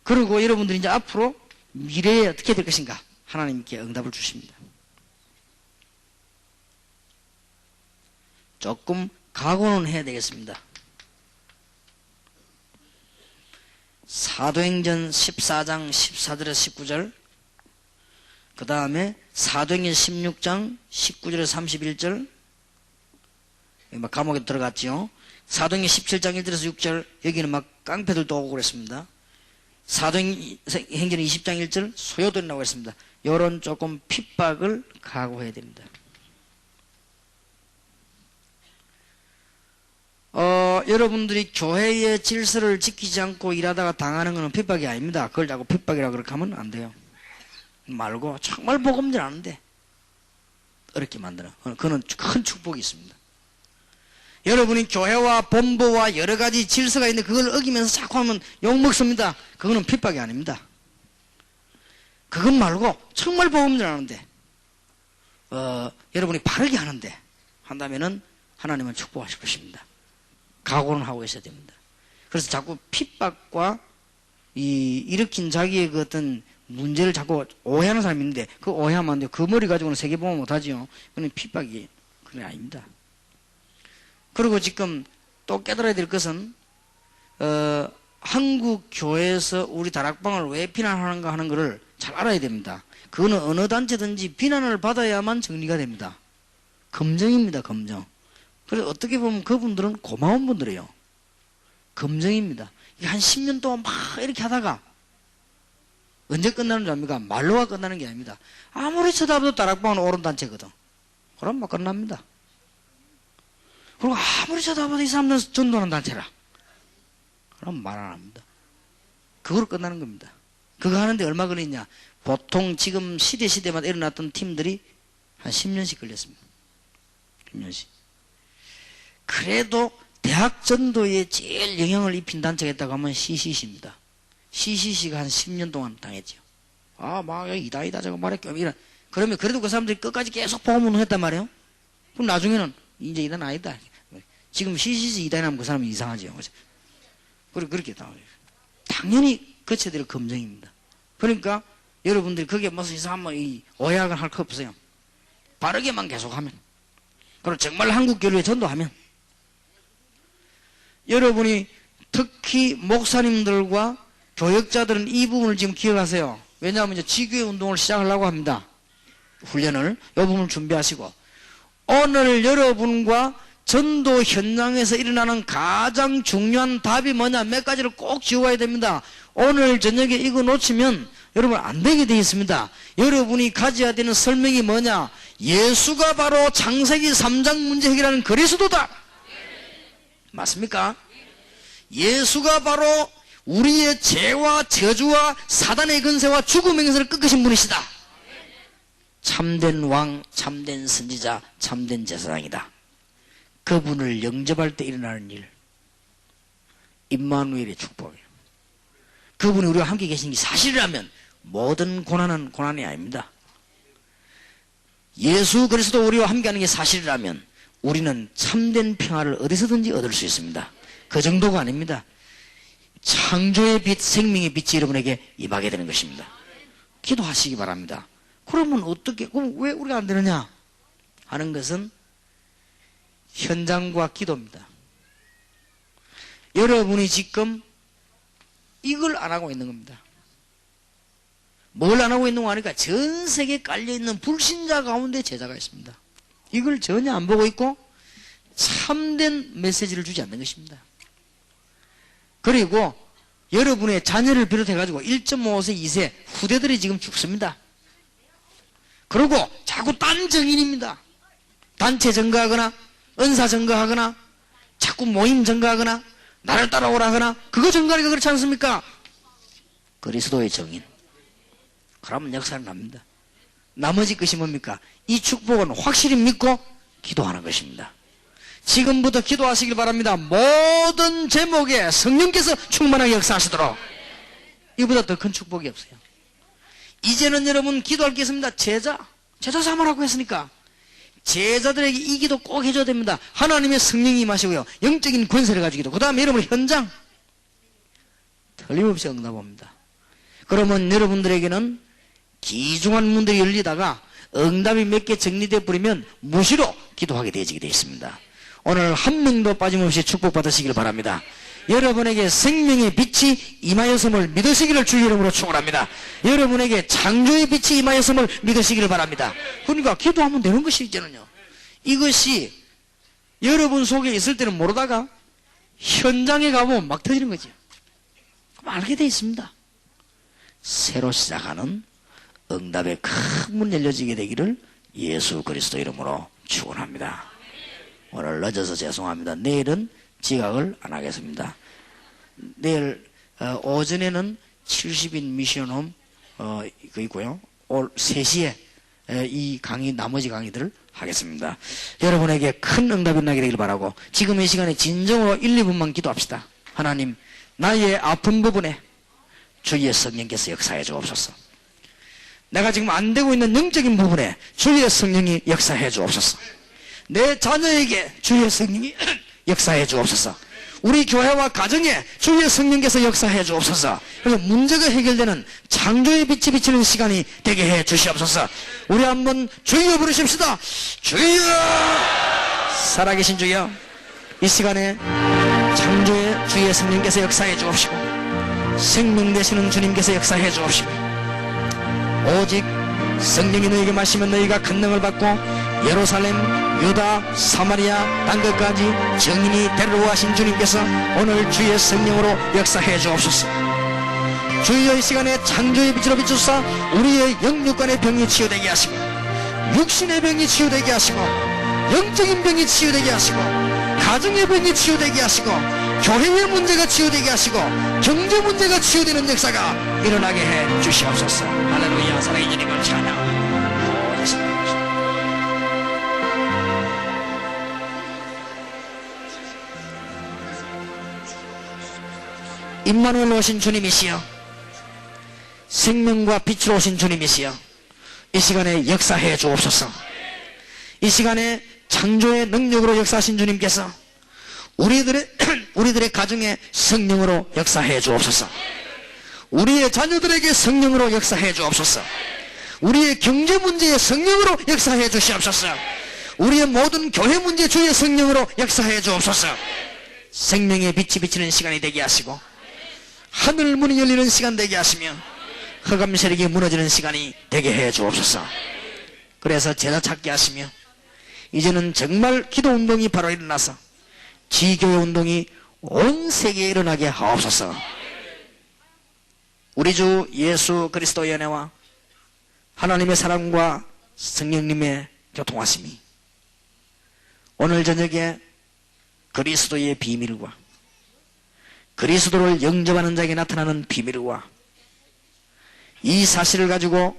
그리고 여러분들이 이제 앞으로 미래에 어떻게 될 것인가 하나님께 응답을 주십니다. 조금 각오는 해야 되겠습니다. 사도행전 14장 14절에서 19절 그 다음에 사도행전 16장 19절에서 31절 막 감옥에 들어갔죠. 사도행전 17장 1절에서 6절 여기는 막 깡패들도 오고 그랬습니다. 사도행전 20장 1절 소요들이 나오고 그랬습니다. 요런 조금 핍박을 각오해야 됩니다. 여러분들이 교회의 질서를 지키지 않고 일하다가 당하는 것은 핍박이 아닙니다. 그걸 자꾸 핍박이라고 그렇게 하면 안 돼요. 말고 정말 복음질 아는데 어렵게 만드는, 그거는 큰 축복이 있습니다. 여러분이 교회와 본부와 여러 가지 질서가 있는데 그걸 어기면서 자꾸 하면 욕먹습니다. 그거는 핍박이 아닙니다. 그것 말고 정말 복음질 아는데 여러분이 바르게 하는데 한다면은 하나님은 축복하실 것입니다. 각오는 하고 있어야 됩니다. 그래서 자꾸 핍박과 일으킨 자기의 그 어떤 문제를 자꾸 오해하는 사람이 있는데 그 오해하면 안 돼요. 그 머리 가지고는 세계복음 못하지요. 그건 핍박이 그게 아닙니다. 그리고 지금 또 깨달아야 될 것은 한국 교회에서 우리 다락방을 왜 비난하는가 하는 것을 잘 알아야 됩니다. 그거는 어느 단체든지 비난을 받아야만 정리가 됩니다. 검증입니다. 검증. 그래서 어떻게 보면 그분들은 고마운 분들이에요. 검증입니다. 한 10년 동안 막 이렇게 하다가 언제 끝나는 줄 압니까? 말로가 끝나는 게 아닙니다. 아무리 쳐다봐도 다락방은 옳은 단체거든. 그럼 막 끝납니다. 그리고 아무리 쳐다봐도 이 사람들은 전도하는 단체라. 그럼 말 안 합니다. 그걸로 끝나는 겁니다. 그거 하는데 얼마 걸리냐? 보통 지금 시대마다 일어났던 팀들이 한 10년씩 걸렸습니다. 10년씩. 그래도 대학 전도에 제일 영향을 입힌 단체가 있다고 하면 CCC입니다. CCC가 한 10년 동안 당했죠. 막 이다 저거 말했겨. 이런. 그러면 그래도 그 사람들이 끝까지 계속 복음을 했단 말이에요. 그럼 나중에는 이제 이단 아니다. 지금 CCC 이단이라면 그 사람이 이상하죠. 그렇게 당해요. 당연히 거쳐야 될 검증입니다. 그러니까 여러분들이 그게 무슨 이상한 오해학을 할 거 없어요. 바르게만 계속하면. 그리고 정말 한국 교회에 전도하면. 여러분이 특히 목사님들과 교역자들은 이 부분을 지금 기억하세요. 왜냐하면 이제 지교회 운동을 시작하려고 합니다. 훈련을. 이 부분을 준비하시고. 오늘 여러분과 전도 현장에서 일어나는 가장 중요한 답이 뭐냐? 몇 가지를 꼭 지워야 됩니다. 오늘 저녁에 이거 놓치면 여러분 안 되게 되어 있습니다. 여러분이 가져야 되는 설명이 뭐냐? 예수가 바로 창세기 3장 문제 해결하는 그리스도다. 맞습니까? 예수가 바로 우리의 죄와 저주와 사단의 근세와 죽음의 근세를 꺾으신 분이시다. 참된 왕, 참된 선지자, 참된 제사장이다. 그분을 영접할 때 일어나는 일, 임마누엘의 축복이에요. 그분이 우리와 함께 계신 게 사실이라면 모든 고난은 고난이 아닙니다. 예수 그리스도 우리와 함께하는 게 사실이라면 우리는 참된 평화를 어디서든지 얻을 수 있습니다. 그 정도가 아닙니다. 창조의 빛, 생명의 빛이 여러분에게 임하게 되는 것입니다. 기도하시기 바랍니다. 그러면 그럼 왜 우리가 안 되느냐 하는 것은 현장과 기도입니다. 여러분이 지금 이걸 안 하고 있는 겁니다. 뭘 안 하고 있는 거 아니까 전 세계에 깔려있는 불신자 가운데 제자가 있습니다. 이걸 전혀 안 보고 있고 참된 메시지를 주지 않는 것입니다. 그리고 여러분의 자녀를 비롯해가지고 1.5세, 2세 후대들이 지금 죽습니다. 그리고 자꾸 딴 정인입니다. 단체 증거하거나 은사 증거하거나 자꾸 모임 증거하거나 나를 따라오라 하거나 그거 증거하니까 그렇지 않습니까? 그리스도의 정인. 그러면 역사는 납니다. 나머지 것이 뭡니까? 이 축복은 확실히 믿고 기도하는 것입니다. 지금부터 기도하시길 바랍니다. 모든 제목에 성령께서 충만하게 역사하시도록. 이보다 더 큰 축복이 없어요. 이제는 여러분 기도할 게 있습니다. 제자 삼으라고 했으니까 제자들에게 이 기도 꼭 해줘야 됩니다. 하나님의 성령이 임하시고요, 영적인 권세를 가지고 기도. 그 다음에 여러분 현장 틀림없이 응답합니다. 그러면 여러분들에게는 귀중한 문들이 열리다가 응답이 몇 개 정리되어 버리면 무시로 기도하게 되어지게 되어 있습니다. 오늘 한 명도 빠짐없이 축복받으시길 바랍니다. 여러분에게 생명의 빛이 임하였음을 믿으시기를 주의 이름으로 축원합니다. 여러분에게 창조의 빛이 임하였음을 믿으시기를 바랍니다. 그러니까 기도하면 되는 것이 이제는요. 이것이 여러분 속에 있을 때는 모르다가 현장에 가보면 막 터지는 거죠. 그럼 알게 되어 있습니다. 새로 시작하는 응답의 큰 문 열려지게 되기를 예수 그리스도 이름으로 축원합니다. 오늘 늦어서 죄송합니다. 내일은 지각을 안 하겠습니다. 내일 오전에는 70인 미션홈 그 있고요. 오늘 3시에 이 강의 나머지 강의들을 하겠습니다. 여러분에게 큰 응답이 나게 되길 바라고 지금 이 시간에 진정으로 1, 2분만 기도합시다. 하나님, 나의 아픈 부분에 주의 성령께서 역사해 주옵소서. 내가 지금 안 되고 있는 영적인 부분에 주의 성령이 역사해 주옵소서. 내 자녀에게 주의 성령이 역사해 주옵소서. 우리 교회와 가정에 주의 성령께서 역사해 주옵소서. 그래서 문제가 해결되는 창조의 빛이 비치는 시간이 되게 해 주시옵소서. 우리 한번 주여 부르십시다. 주여! 살아계신 주여, 이 시간에 창조의 주의 성령께서 역사해 주옵시고 생명 되시는 주님께서 역사해 주옵시고 오직 성령이 너에게 마시면 너희가 큰 능을 받고 예루살렘, 유다, 사마리아 땅끝까지 정인이 데리러 가신 주님께서 오늘 주의 성령으로 역사해 주옵소서. 주여, 이 시간에 창조의 빛으로 비추사 우리의 영육간의 병이 치유되게 하시고 육신의 병이 치유되게 하시고 영적인 병이 치유되게 하시고 가정의 병이 치유되게 하시고 교회의 문제가 치유되게 하시고 경제 문제가 치유되는 역사가 일어나게 해 주시옵소서. 할렐루야. 살아계신 주님을 찬양. 임마누엘 오신 주님이시여, 생명과 빛으로 오신 주님이시여, 이 시간에 역사해 주옵소서. 이 시간에 창조의 능력으로 역사하신 주님께서 우리들의 가정에 성령으로 역사해 주옵소서. 우리의 자녀들에게 성령으로 역사해 주옵소서. 우리의 경제 문제에 성령으로 역사해 주시옵소서. 우리의 모든 교회 문제 주의 성령으로 역사해 주옵소서. 생명의 빛이 비치는 시간이 되게 하시고 하늘 문이 열리는 시간 되게 하시며 흑암 세력이 무너지는 시간이 되게 해 주옵소서. 그래서 제자 찾게 하시며 이제는 정말 기도 운동이 바로 일어나서 지교회 운동이 온 세계에 일어나게 하옵소서. 우리 주 예수 그리스도의 은혜와 하나님의 사랑과 성령님의 교통하심이 오늘 저녁에 그리스도의 비밀과 그리스도를 영접하는 자에게 나타나는 비밀과 이 사실을 가지고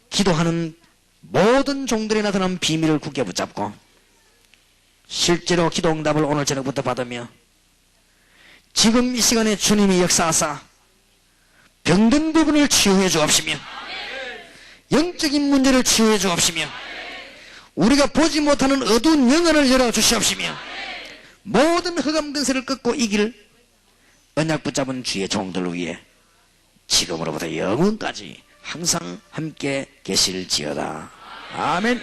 기도하는 모든 종들에 나타나는 비밀을 굳게 붙잡고 실제로 기도 응답을 오늘 저녁부터 받으며 지금 이 시간에 주님이 역사하사 병든 부분을 치유해 주옵시며 영적인 문제를 치유해 주옵시며 우리가 보지 못하는 어두운 영안을 열어 주시옵시며 모든 흑암 근세를 꺾고 이길 언약 붙잡은 주의 종들을 위해 지금으로부터 영원까지 항상 함께 계실지어다. 아멘.